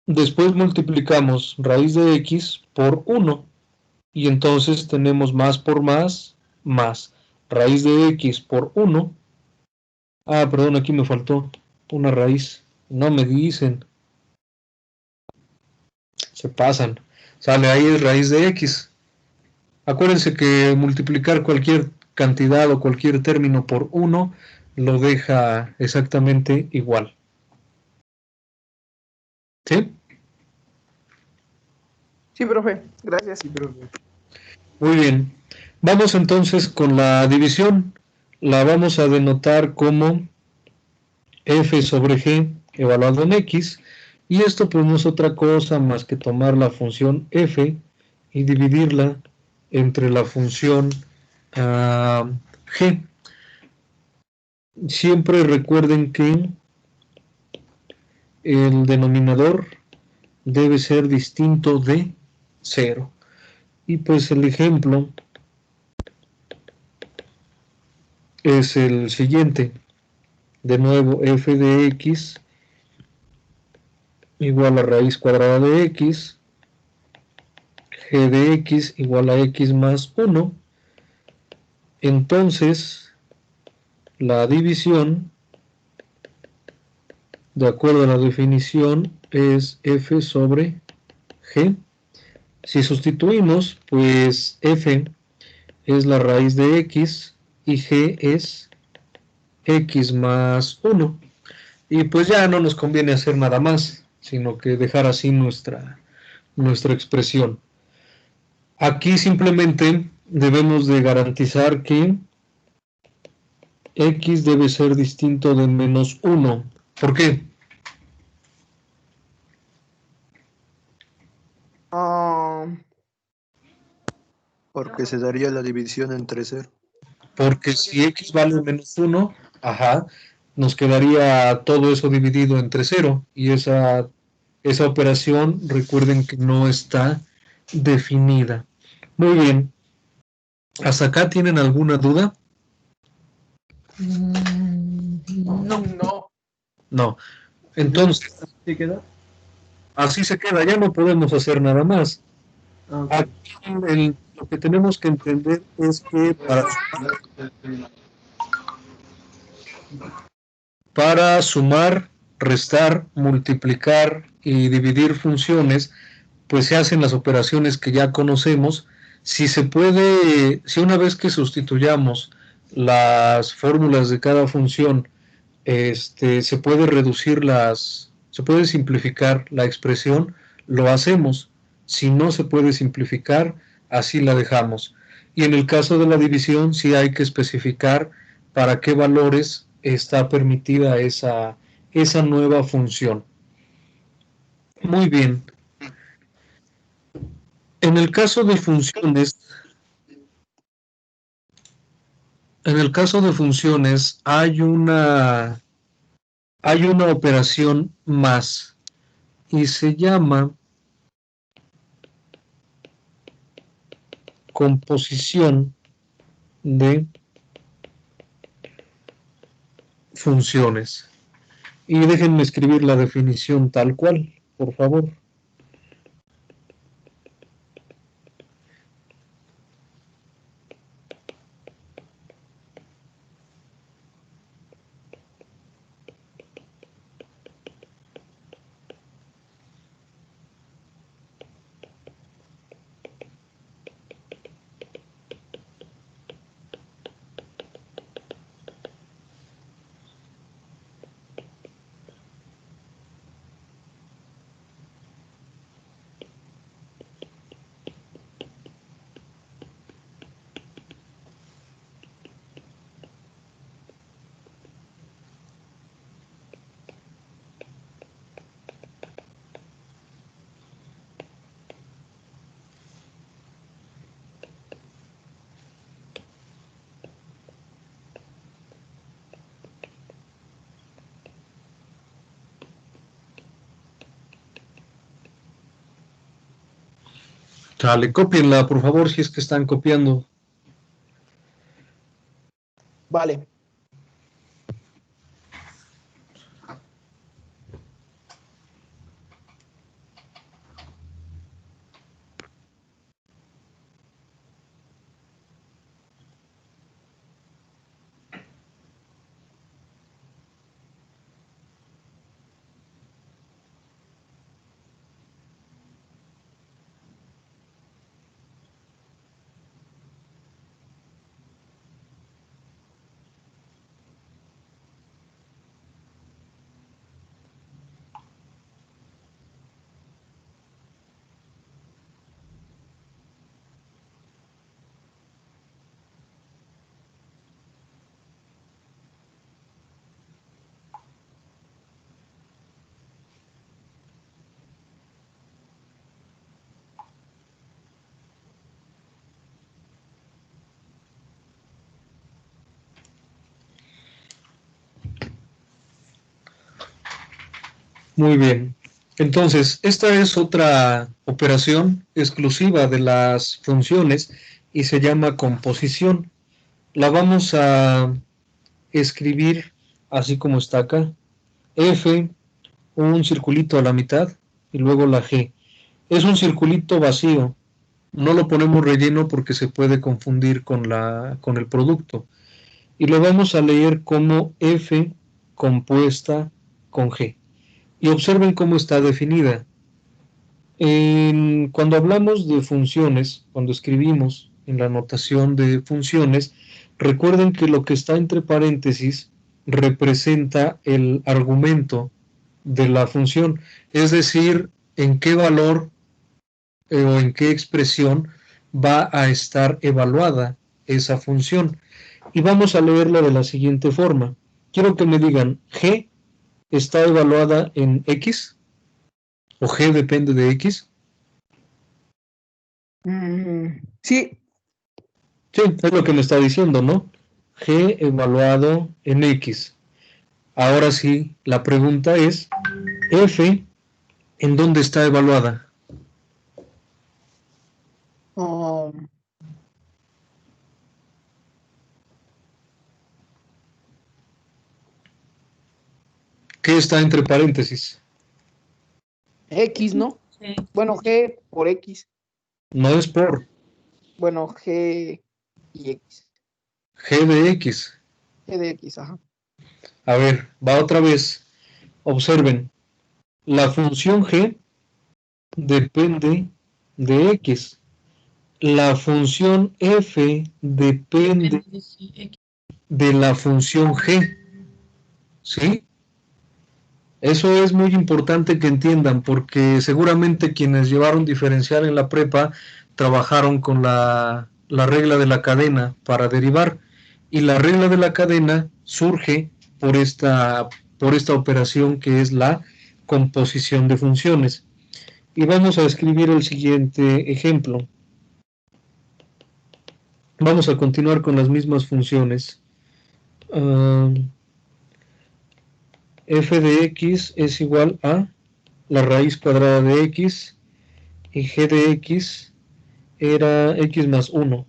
Después multiplicamos raíz de x por 1, y entonces tenemos más por más, más raíz de x por 1. Perdón, aquí me faltó una raíz. No me dicen, se pasan. Sale ahí es raíz de x. Acuérdense que multiplicar cualquier cantidad o cualquier término por 1 lo deja exactamente igual. ¿Sí? Sí, profe, gracias. Muy bien. Vamos entonces con la división. La vamos a denotar como f sobre g evaluado en x. Y esto pues no es otra cosa más que tomar la función f y dividirla entre la función g. Siempre recuerden que el denominador debe ser distinto de 0. Y pues el ejemplo es el siguiente. De nuevo, f de x igual a raíz cuadrada de x, g de x igual a x más 1. Entonces, la división, de acuerdo a la definición, es f sobre g. Si sustituimos, pues f es la raíz de x y g es x más 1. Y pues ya no nos conviene hacer nada más, sino que dejar así nuestra expresión. Aquí simplemente debemos de garantizar que x debe ser distinto de menos 1. ¿Por qué? Ah, Porque se daría la división entre 0. Porque si x vale menos 1, nos quedaría todo eso dividido entre 0. Y esa operación, recuerden que no está definida. Muy bien. ¿Hasta acá tienen alguna duda? no. No. Entonces, ¿Sí quedó? así se queda, ya no podemos hacer nada más. Ok. Aquí lo que tenemos que entender es que para sumar, restar, multiplicar y dividir funciones, pues se hacen las operaciones que ya conocemos. Si se puede, si una vez que sustituyamos las fórmulas de cada función, se puede se puede simplificar la expresión, lo hacemos. Si no se puede simplificar, así la dejamos. Y en el caso de la división, sí hay que especificar para qué valores está permitida esa nueva función. Muy bien. En el caso de funciones, hay una operación más y se llama composición de funciones. Y déjenme escribir la definición tal cual, por favor. Sale, cópienla, por favor, si es que están copiando. Vale. Muy bien. Entonces, esta es otra operación exclusiva de las funciones y se llama composición. La vamos a escribir así como está acá. F, un circulito a la mitad y luego la G. Es un circulito vacío. No lo ponemos relleno porque se puede confundir con el producto. Y lo vamos a leer como F compuesta con G. Y observen cómo está definida. Cuando hablamos de funciones, cuando escribimos en la notación de funciones, recuerden que lo que está entre paréntesis representa el argumento de la función, es decir, en qué valor o en qué expresión va a estar evaluada esa función. Y vamos a leerla de la siguiente forma. Quiero que me digan, G está evaluada en X, o G depende de X. Sí, Sí, es lo que me está diciendo, ¿no? G evaluado en X. Ahora sí, la pregunta es, F, ¿en dónde está evaluada? ¿Qué está entre paréntesis? X, ¿no? Sí. Bueno, G por X. No es por Bueno, G y X. G de X. G de X, ajá. A ver, va otra vez. Observen, la función G depende de X. La función F depende de la función G. ¿Sí? Eso es muy importante que entiendan, porque seguramente quienes llevaron diferencial en la prepa trabajaron con la regla de la cadena para derivar, y la regla de la cadena surge por esta operación que es la composición de funciones. Y vamos a escribir el siguiente ejemplo. Vamos a continuar con las mismas funciones. F de X es igual a la raíz cuadrada de X, y G de X era X más 1.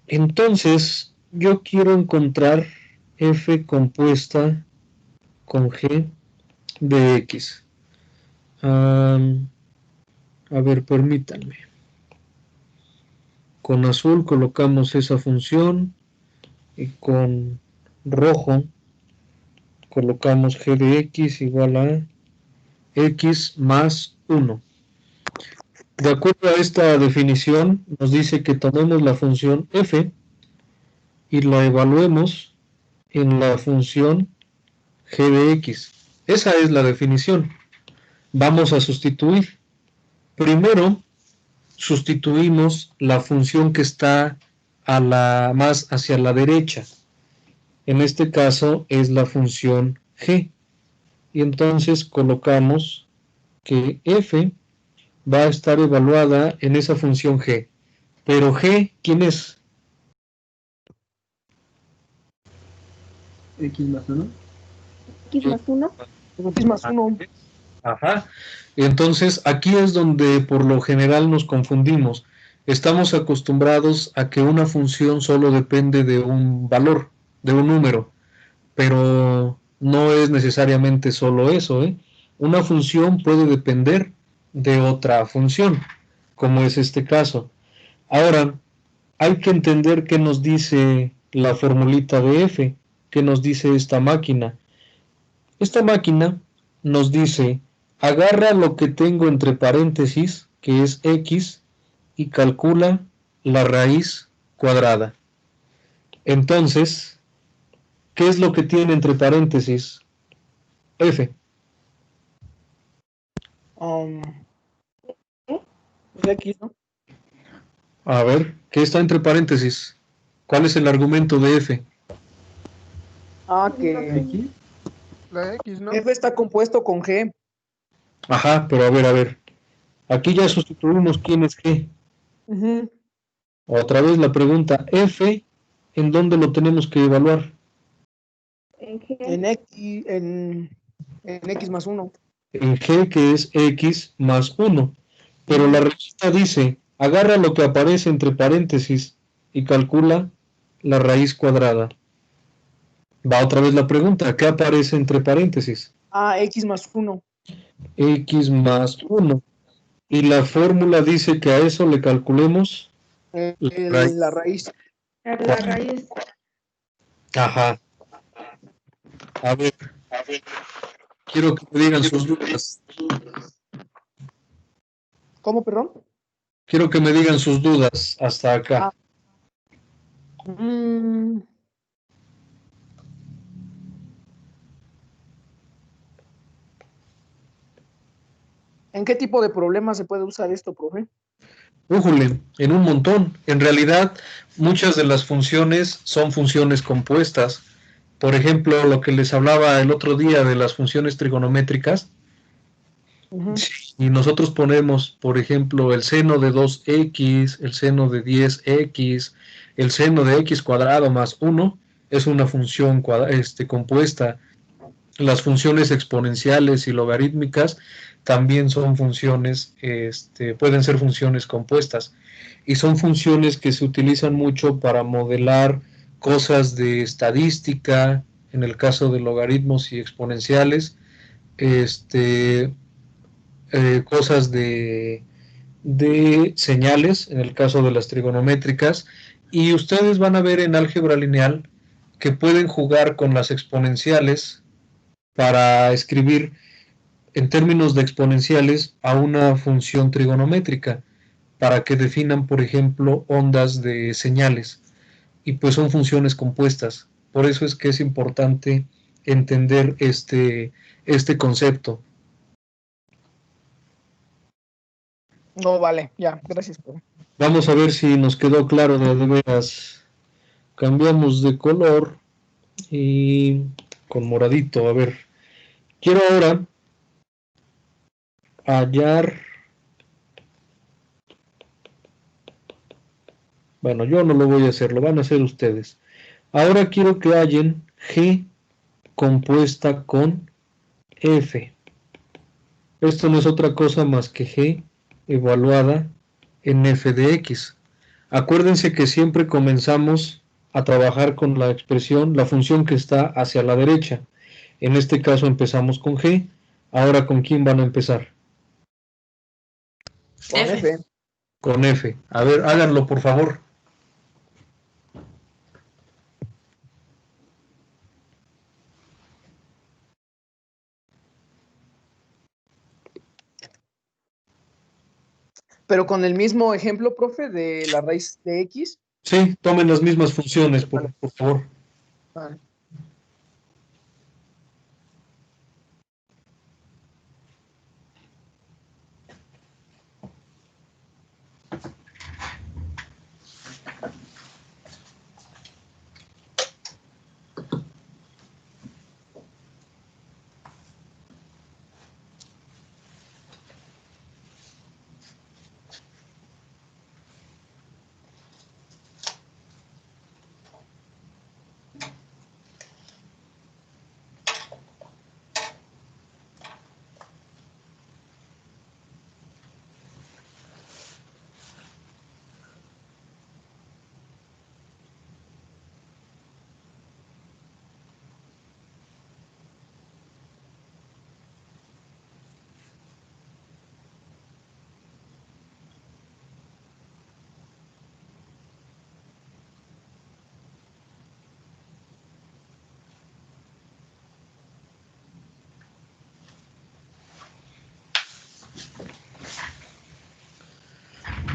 Entonces, yo quiero encontrar F compuesta con G de X. A ver, permítanme. Con azul colocamos esa función y con rojo colocamos G de X igual a X más 1. De acuerdo a esta definición, nos dice que tomemos la función f y la evaluemos en la función g de x. Esa es la definición. Vamos a sustituir. Primero, sustituimos la función que está más hacia la derecha. En este caso es la función g. Y entonces colocamos que f va a estar evaluada en esa función g. Pero g, ¿quién es? X más 1. X más 1. X más 1. Ajá. Entonces, aquí es donde por lo general nos confundimos. Estamos acostumbrados a que una función solo depende de un valor, de un número, pero no es necesariamente solo eso, ¿eh? Una función puede depender de otra función, como es este caso. Ahora, hay que entender qué nos dice la formulita de f, qué nos dice esta máquina. Esta máquina nos dice, agarra lo que tengo entre paréntesis, que es x, y calcula la raíz cuadrada. Entonces, ¿qué es lo que tiene entre paréntesis? F. Um, pues X, ¿no? A ver, ¿qué está entre paréntesis? ¿Cuál es el argumento de F? Que X. La X, ¿no? F está compuesto con G. Ajá, pero a ver. Aquí ya sustituimos quién es G. Ujú. Otra vez la pregunta, F, ¿en dónde lo tenemos que evaluar? ¿En qué? En X más 1. En G, que es X más 1. Pero la respuesta dice, agarra lo que aparece entre paréntesis y calcula la raíz cuadrada. Va otra vez la pregunta, ¿qué aparece entre paréntesis? X más 1. X más 1. Y la fórmula dice que a eso le calculemos la raíz. La raíz. La raíz. Ajá. A ver, quiero que me digan sus dudas. ¿Cómo, perdón? Quiero que me digan sus dudas hasta acá. Mm, ¿En qué tipo de problemas se puede usar esto, profe? Újule, en un montón. En realidad, muchas de las funciones son funciones compuestas. Por ejemplo, lo que les hablaba el otro día de las funciones trigonométricas. Ujú. Si nosotros ponemos, por ejemplo, el seno de 2x, el seno de 10x, el seno de x cuadrado más 1, es una función compuesta. Las funciones exponenciales y logarítmicas también son funciones, pueden ser funciones compuestas. Y son funciones que se utilizan mucho para modelar cosas de estadística, en el caso de logaritmos y exponenciales, cosas de señales, en el caso de las trigonométricas, y ustedes van a ver en álgebra lineal que pueden jugar con las exponenciales para escribir en términos de exponenciales a una función trigonométrica, para que definan, por ejemplo, ondas de señales, y pues son funciones compuestas. Por eso es que es importante entender este concepto. No, vale, ya, gracias, profe. Vamos a ver si nos quedó claro de veras. Cambiamos de color y con moradito. A ver, quiero ahora hallar. Bueno, yo no lo voy a hacer, lo van a hacer ustedes. Ahora quiero que hallen G compuesta con F. Esto no es otra cosa más que G evaluada en f de x. Acuérdense que siempre comenzamos a trabajar con la expresión, la función que está hacia la derecha. En este caso empezamos con G. Ahora, ¿con quién van a empezar? Con F. Con F. A ver, háganlo por favor. Pero con el mismo ejemplo, profe, de la raíz de X. Sí, tomen las mismas funciones, por favor. Vale.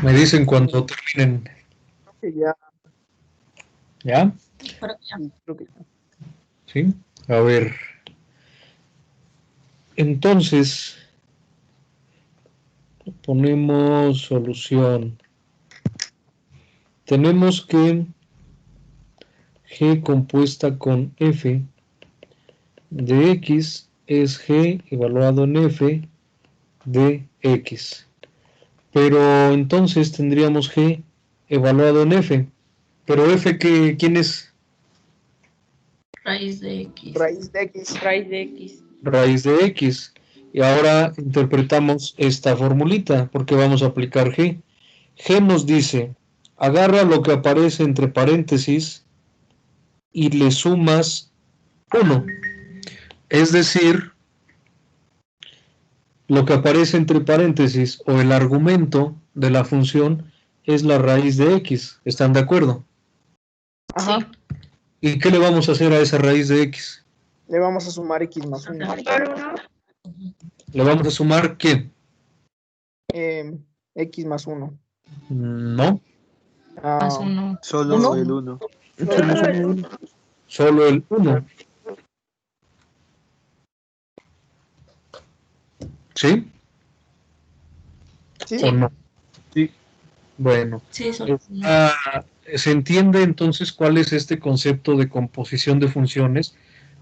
Me dicen cuando terminen. Que ya, ¿Ya? Pero ya. creo que ya. ¿Sí? A ver. Entonces, ponemos solución. Tenemos que G compuesta con F de X es G evaluado en F de X. Pero entonces tendríamos G evaluado en F. Pero F, ¿quién es? Raíz de X. Raíz de X. Raíz de X. Raíz de X. Y ahora interpretamos esta formulita porque vamos a aplicar G. G nos dice, agarra lo que aparece entre paréntesis y le sumas 1. Es decir, lo que aparece entre paréntesis o el argumento de la función es la raíz de X. ¿Están de acuerdo? Ajá. Sí. ¿Y qué le vamos a hacer a esa raíz de X? Le vamos a sumar X más 1. ¿Le vamos a sumar quién? X más 1. No, Más uno. Solo ¿Uno? el 1. solo el 1. ¿Sí? Sí. ¿O no? Sí. Bueno. Sí, solo uno. ¿Se entiende entonces cuál es este concepto de composición de funciones?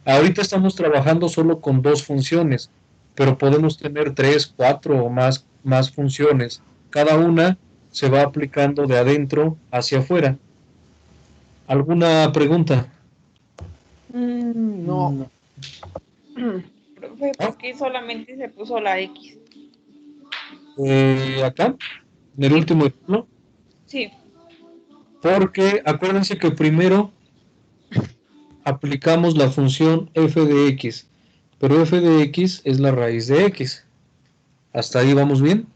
Ahorita estamos trabajando solo con 2 funciones, pero podemos tener 3, 4 o más funciones. Cada una se va aplicando de adentro hacia afuera. ¿Alguna pregunta? No. Profe, ¿por qué solamente se puso la X? Acá, en el último ejemplo, Sí. porque acuérdense que primero aplicamos la función f de x, pero f de x es la raíz de x. ¿Hasta ahí vamos bien?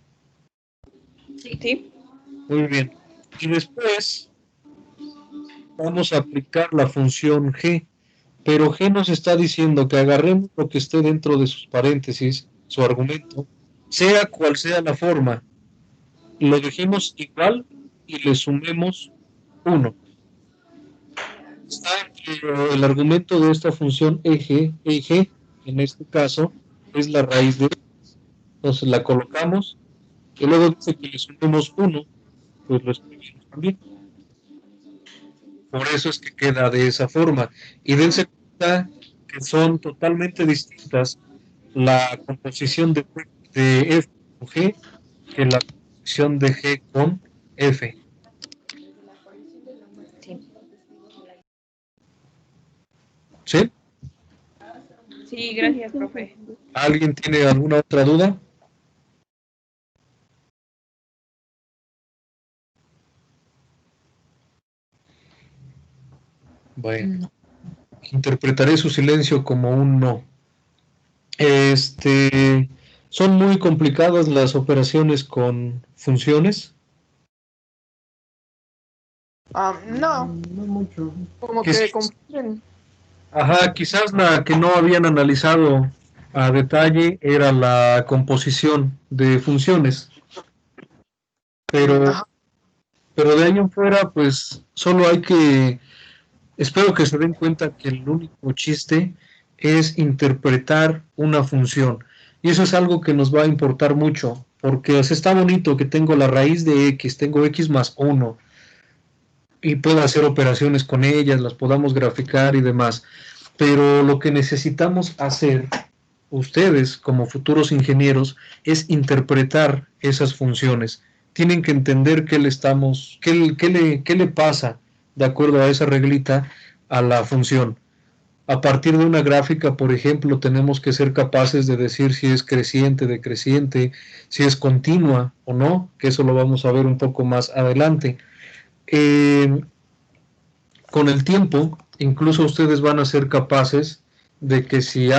Sí. Muy bien. Y después vamos a aplicar la función g, pero g nos está diciendo que agarremos lo que esté dentro de sus paréntesis, su argumento, sea cual sea la forma, lo dejemos igual y le sumemos 1. Está el argumento de esta función EG, en este caso, es la raíz de x. Entonces la colocamos y luego dice que le sumemos 1, pues lo escribimos también. Por eso es que queda de esa forma. Y dense cuenta que son totalmente distintas la composición de F con G que la composición de G con F. ¿Sí? Sí, gracias, profe. ¿Alguien tiene alguna otra duda? Bueno, interpretaré su silencio como un no. ¿Son muy complicadas las operaciones con funciones? No, No mucho. como ¿Qué que es? confunden. Ajá, quizás la que no habían analizado a detalle era la composición de funciones. Pero Ajá. de ahí en fuera, pues solo hay que, espero que se den cuenta que el único chiste es interpretar una función. Y eso es algo que nos va a importar mucho, porque está bonito que tengo la raíz de x, tengo x más 1, y puedo hacer operaciones con ellas, las podamos graficar y demás. Pero lo que necesitamos hacer, ustedes como futuros ingenieros, es interpretar esas funciones. Tienen que entender qué le pasa de acuerdo a esa reglita a la función. A partir de una gráfica, por ejemplo, tenemos que ser capaces de decir si es creciente, decreciente, si es continua o no, que eso lo vamos a ver un poco más adelante. Con el tiempo, incluso ustedes van a ser capaces de que si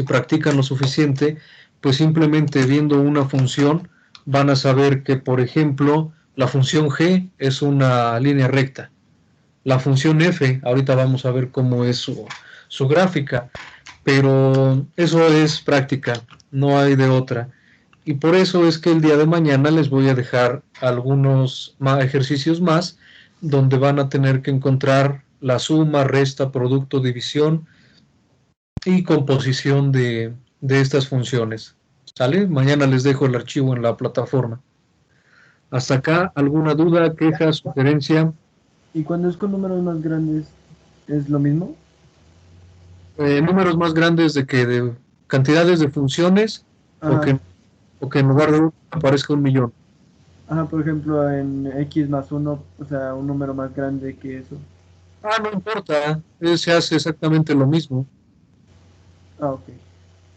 practican lo suficiente, pues simplemente viendo una función, van a saber que, por ejemplo, la función g es una línea recta. La función f, ahorita vamos a ver cómo es su gráfica, pero eso es práctica, no hay de otra. Y por eso es que el día de mañana les voy a dejar algunos ejercicios más donde van a tener que encontrar la suma, resta, producto, división y composición de estas funciones. ¿Sale? Mañana les dejo el archivo en la plataforma. Hasta acá, ¿alguna duda, queja, sugerencia? ¿Y cuando es con números más grandes, es lo mismo? Números más grandes de cantidades de funciones o Ajá. que en lugar de uno aparezca 1.000.000. Ajá, por ejemplo, en x más 1, o sea, un número más grande que eso. No importa, se hace exactamente lo mismo. Ah, ok.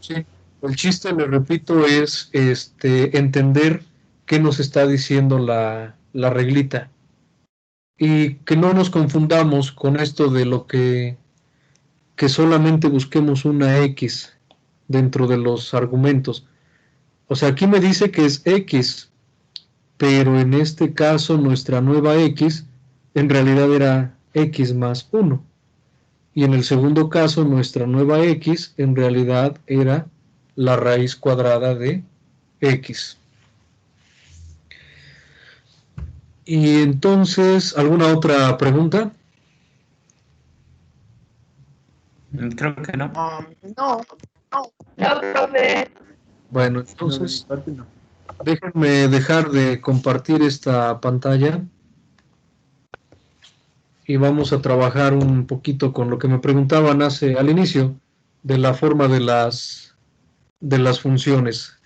Sí. El chiste, le repito, es entender qué nos está diciendo la reglita. Y que no nos confundamos con esto de lo que solamente busquemos una X dentro de los argumentos. O sea, aquí me dice que es X, pero en este caso nuestra nueva X en realidad era X más 1. Y en el segundo caso nuestra nueva X en realidad era la raíz cuadrada de X. Y entonces, ¿alguna otra pregunta? Creo que no. No. No, profe. Bueno, No, de mi entonces parte no. déjenme dejar de compartir esta pantalla y vamos a trabajar un poquito con lo que me preguntaban al inicio de la forma de las funciones.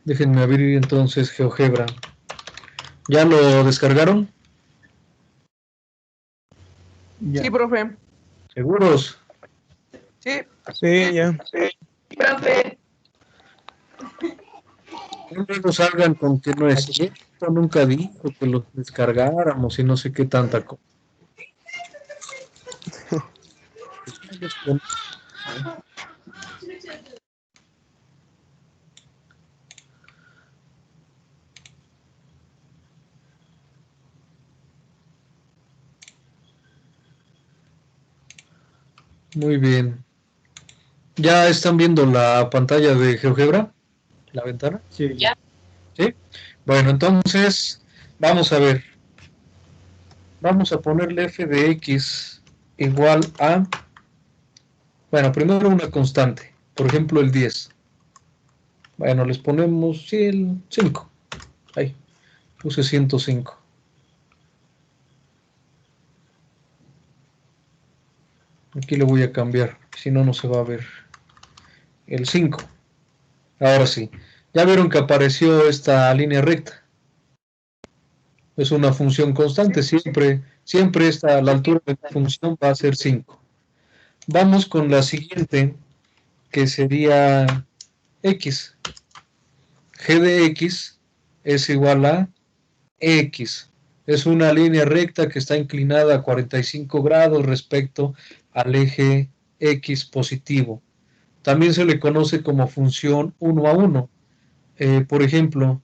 Déjenme abrir entonces GeoGebra. ¿Ya lo descargaron? Ya. Sí, profe. ¿Seguros? Sí. Sí, ya. Profe. No salgan con que no es cierto, nunca dijo que los descargáramos y no sé qué tanta cosa. Muy bien. ¿Ya están viendo la pantalla de GeoGebra? ¿La ventana? Sí. Ya. ¿Sí? Bueno, entonces, vamos a ver. Vamos a ponerle f de x igual a... Bueno, primero una constante. Por ejemplo, el 10. Bueno, les ponemos, sí, el 5. Ahí, puse 105. Aquí le voy a cambiar, si no, no se va a ver. El 5. Ahora sí. Ya vieron que apareció esta línea recta. Es una función constante. Siempre la altura de la función va a ser 5. Vamos con la siguiente, que sería x. G de x es igual a x. Es una línea recta que está inclinada a 45 grados respecto al eje x positivo. También se le conoce como función 1 a 1. Por ejemplo,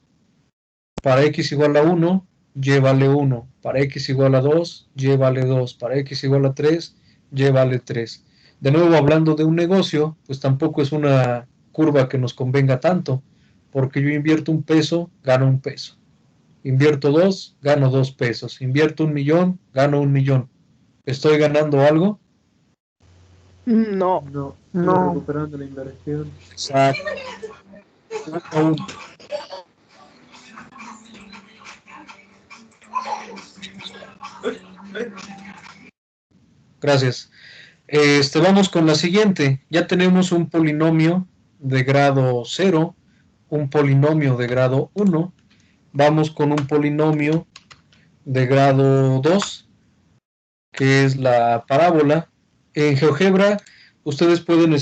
para x igual a 1, y vale 1. Para x igual a 2, y vale 2. Para x igual a 3, y vale 3. De nuevo, hablando de un negocio, pues tampoco es una curva que nos convenga tanto, porque yo invierto un peso, gano un peso. Invierto 2, gano 2 pesos. Invierto 1.000.000, gano 1.000.000. ¿Estoy ganando algo? No. No. No. Recuperando la inversión. Exacto. Gracias. Vamos con la siguiente. Ya tenemos un polinomio de grado 0, un polinomio de grado 1. Vamos con un polinomio de grado 2, que es la parábola. En GeoGebra, ustedes pueden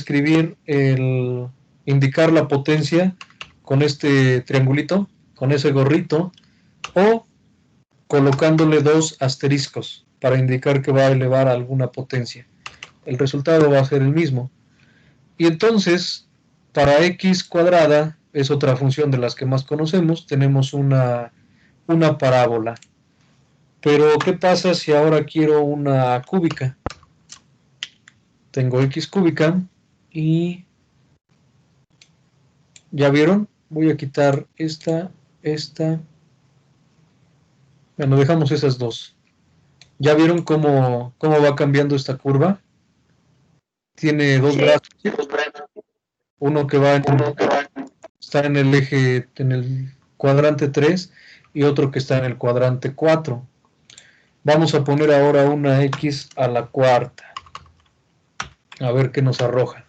indicar la potencia con este triangulito, con ese gorrito, o colocándole 2 asteriscos para indicar que va a elevar a alguna potencia. El resultado va a ser el mismo. Y entonces, para x cuadrada, es otra función de las que más conocemos, tenemos una parábola. Pero, ¿qué pasa si ahora quiero una cúbica? Tengo x cúbica y ¿Ya vieron? Voy a quitar esta. Bueno, dejamos esas dos. ¿Ya vieron cómo va cambiando esta curva? Tiene dos Sí. brazos. Uno que va está en el eje, en el cuadrante 3 y otro que está en el cuadrante 4. Vamos a poner ahora una X a la cuarta. A ver qué nos arroja.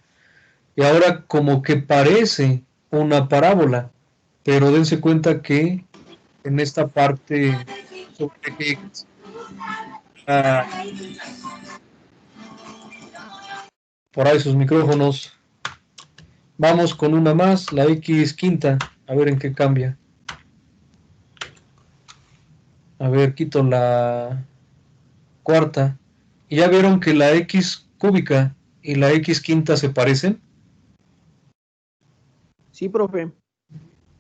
Y ahora como que parece una parábola, pero dense cuenta que en esta parte sobre X, por ahí sus micrófonos. Vamos con una más, la X quinta, a ver en qué cambia. A ver, quito la cuarta. ¿Y ya vieron que la X cúbica y la X quinta se parecen? Sí, profe.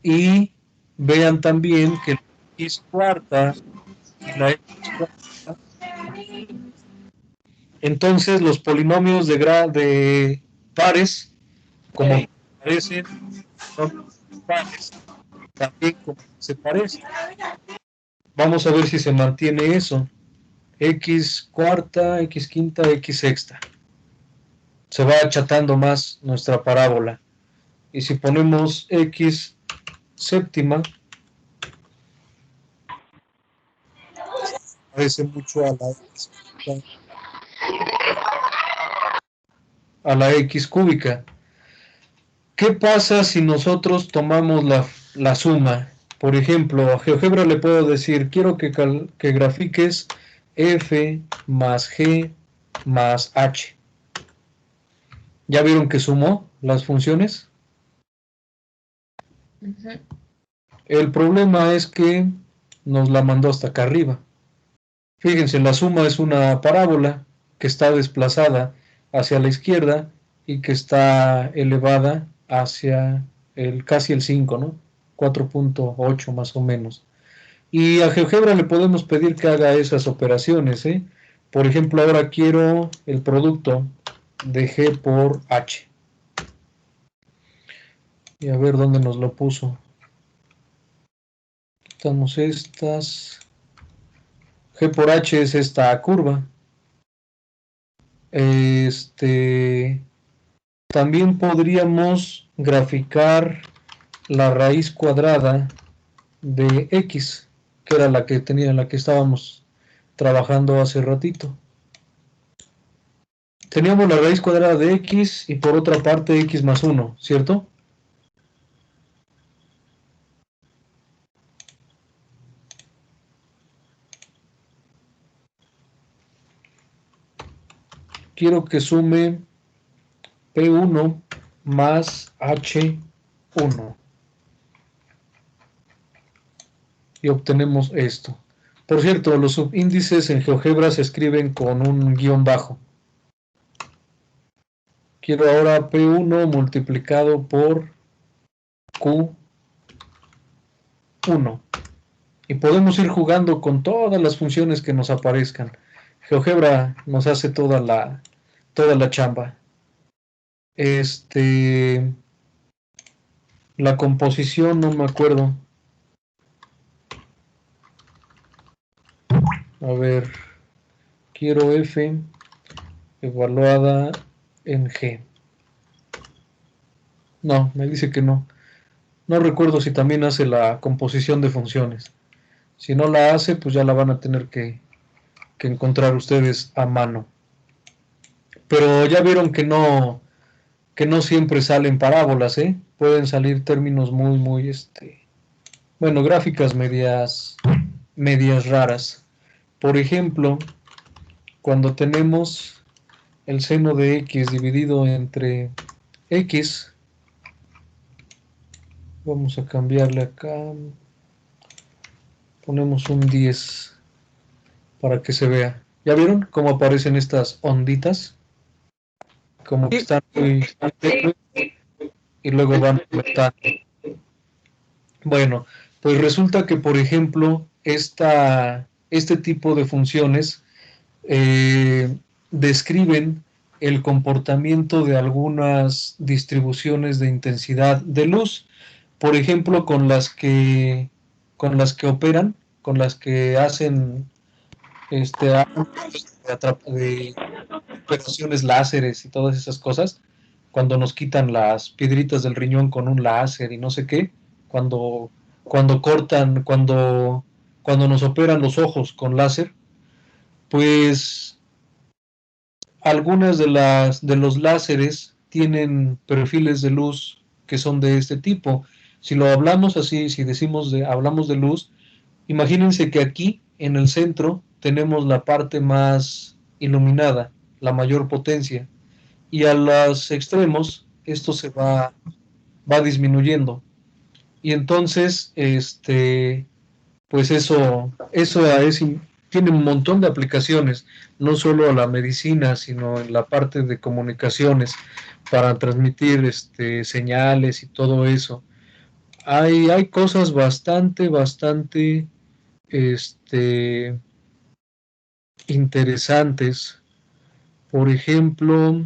Y vean también que la X cuarta y la X cuarta. Entonces los polinomios de pares, como parecen, son pares, también como se parecen. Vamos a ver si se mantiene eso. X cuarta, X quinta, X sexta. Se va achatando más nuestra parábola. Y si ponemos X séptima, parece mucho a la X cúbica. ¿Qué pasa si nosotros tomamos la suma? Por ejemplo, a GeoGebra le puedo decir, quiero que grafiques F más G más H. ¿Ya vieron que sumó las funciones? El problema es que nos la mandó hasta acá arriba. Fíjense, la suma es una parábola que está desplazada hacia la izquierda y que está elevada hacia casi el 5, ¿no? 4.8 más o menos. Y a GeoGebra le podemos pedir que haga esas operaciones, ¿eh? Por ejemplo, ahora quiero el producto de G por H. Y a ver dónde nos lo puso. Quitamos estas. G por H es esta curva. También podríamos graficar la raíz cuadrada de X, que era la que estábamos trabajando hace ratito. Teníamos la raíz cuadrada de X y por otra parte X más 1, ¿cierto? Quiero que sume P1 más H1. Y obtenemos esto. Por cierto, los subíndices en GeoGebra se escriben con un guión bajo. Quiero ahora P1 multiplicado por Q1. Y podemos ir jugando con todas las funciones que nos aparezcan. GeoGebra nos hace toda la chamba. La composición no me acuerdo. A ver, quiero F evaluada en G. No, me dice que no. No recuerdo si también hace la composición de funciones. Si no la hace, pues ya la van a tener que encontrar ustedes a mano. Pero ya vieron que no siempre salen parábolas, ¿eh? Pueden salir términos muy, bueno, gráficas medias raras. Por ejemplo, cuando tenemos el seno de X dividido entre X, vamos a cambiarle acá, ponemos un 10 para que se vea. ¿Ya vieron cómo aparecen estas onditas? Como que están muy y luego van aumentando. Bueno, pues resulta que, por ejemplo, este tipo de funciones describen el comportamiento de algunas distribuciones de intensidad de luz, por ejemplo, con las que operan, con las que hacen de operaciones láseres y todas esas cosas, cuando nos quitan las piedritas del riñón con un láser y no sé qué, cuando cortan, cuando nos operan los ojos con láser, pues algunas de los láseres tienen perfiles de luz que son de este tipo. Si lo hablamos así, si hablamos de luz, imagínense que aquí en el centro tenemos la parte más iluminada, la mayor potencia, y a los extremos esto va disminuyendo. Y entonces, pues tiene un montón de aplicaciones, no solo a la medicina, sino en la parte de comunicaciones, para transmitir señales y todo eso. Hay cosas bastante interesantes. Por ejemplo,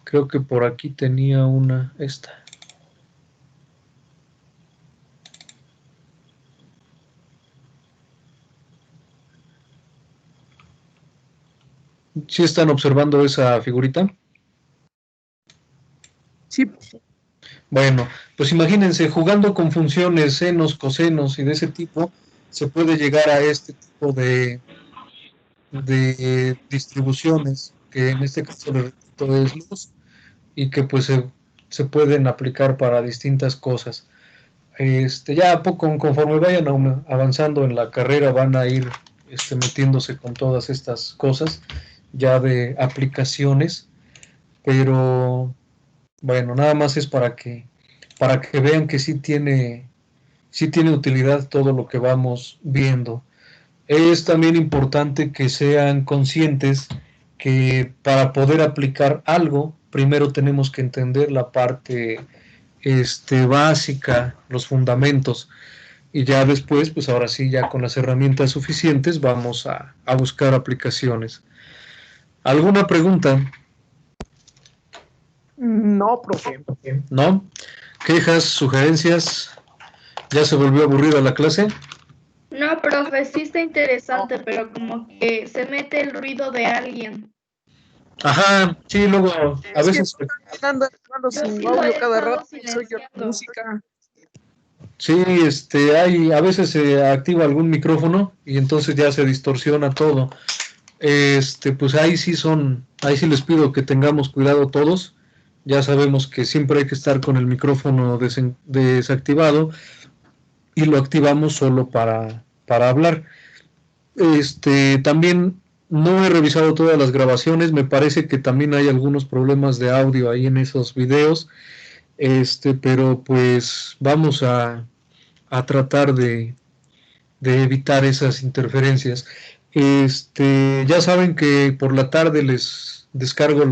creo que por aquí tenía esta. ¿Sí están observando esa figurita? Sí. Bueno, pues imagínense, jugando con funciones senos, cosenos y de ese tipo, se puede llegar a este tipo de distribuciones, que en este caso es luz, y que pues se pueden aplicar para distintas cosas. Ya conforme vayan avanzando en la carrera, van a ir metiéndose con todas estas cosas ya de aplicaciones, pero bueno, nada más es para que vean que sí tiene utilidad todo lo que vamos viendo. Es también importante que sean conscientes que para poder aplicar algo, primero tenemos que entender la parte básica, los fundamentos, y ya después, pues ahora sí, ya con las herramientas suficientes, vamos a buscar aplicaciones. ¿Alguna pregunta? No, profe. ¿No? ¿Quejas, sugerencias? ¿Ya se volvió aburrida la clase? No, profe, sí está interesante, pero como que se mete el ruido de alguien. Ajá, sí, luego a veces... Ando sin sí audio lo he cada estado rato, soy yo silenciando. música. Sí, a veces se activa algún micrófono y entonces ya se distorsiona todo. Pues ahí sí les pido que tengamos cuidado todos. Ya sabemos que siempre hay que estar con el micrófono desactivado y lo activamos solo para hablar. También no he revisado todas las grabaciones, me parece que también hay algunos problemas de audio ahí en esos videos, pero pues vamos a tratar de evitar esas interferencias. Ya saben que por la tarde les descargo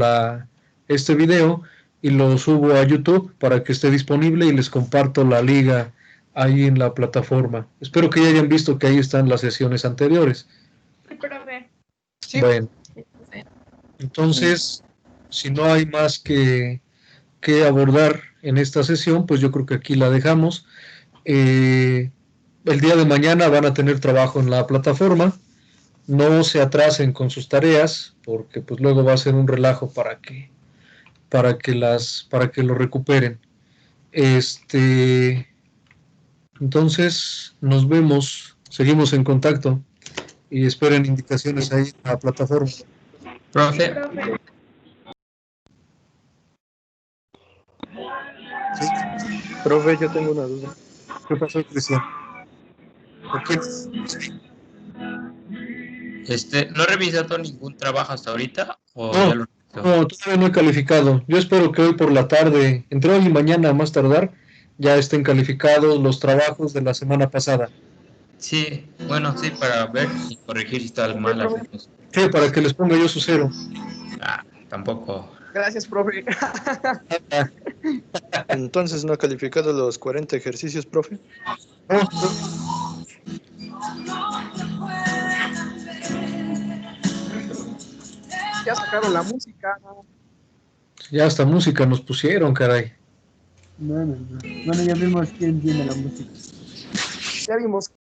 este video y lo subo a YouTube para que esté disponible y les comparto la liga ahí en la plataforma. Espero que ya hayan visto que ahí están las sesiones anteriores. Sí, profe. Sí. Bueno, entonces, si no hay más que abordar en esta sesión, pues yo creo que aquí la dejamos. El día de mañana van a tener trabajo en la plataforma. No se atrasen con sus tareas, porque pues luego va a ser un relajo para que lo recuperen. Entonces, nos vemos, seguimos en contacto y esperen indicaciones ahí en la plataforma. Profe, Profe. ¿Sí? Profe, yo tengo una duda. ¿Qué pasó, Cristian? ¿Por qué? ¿no he revisado ningún trabajo hasta ahorita? ¿O No, ya lo revisó? No, todavía no he calificado. Yo espero que hoy por la tarde, entre hoy y mañana a más tardar, ya estén calificados los trabajos de la semana pasada. Sí, bueno, sí, para ver y corregir si está mal las cosas. Sí, para que les ponga yo su cero. Tampoco. Gracias, profe. Entonces, ¿no ha calificado los 40 ejercicios, profe? No, Ya sacaron la música. Ya hasta música nos pusieron, caray. No. Bueno, ya vimos quién tiene la música. Ya vimos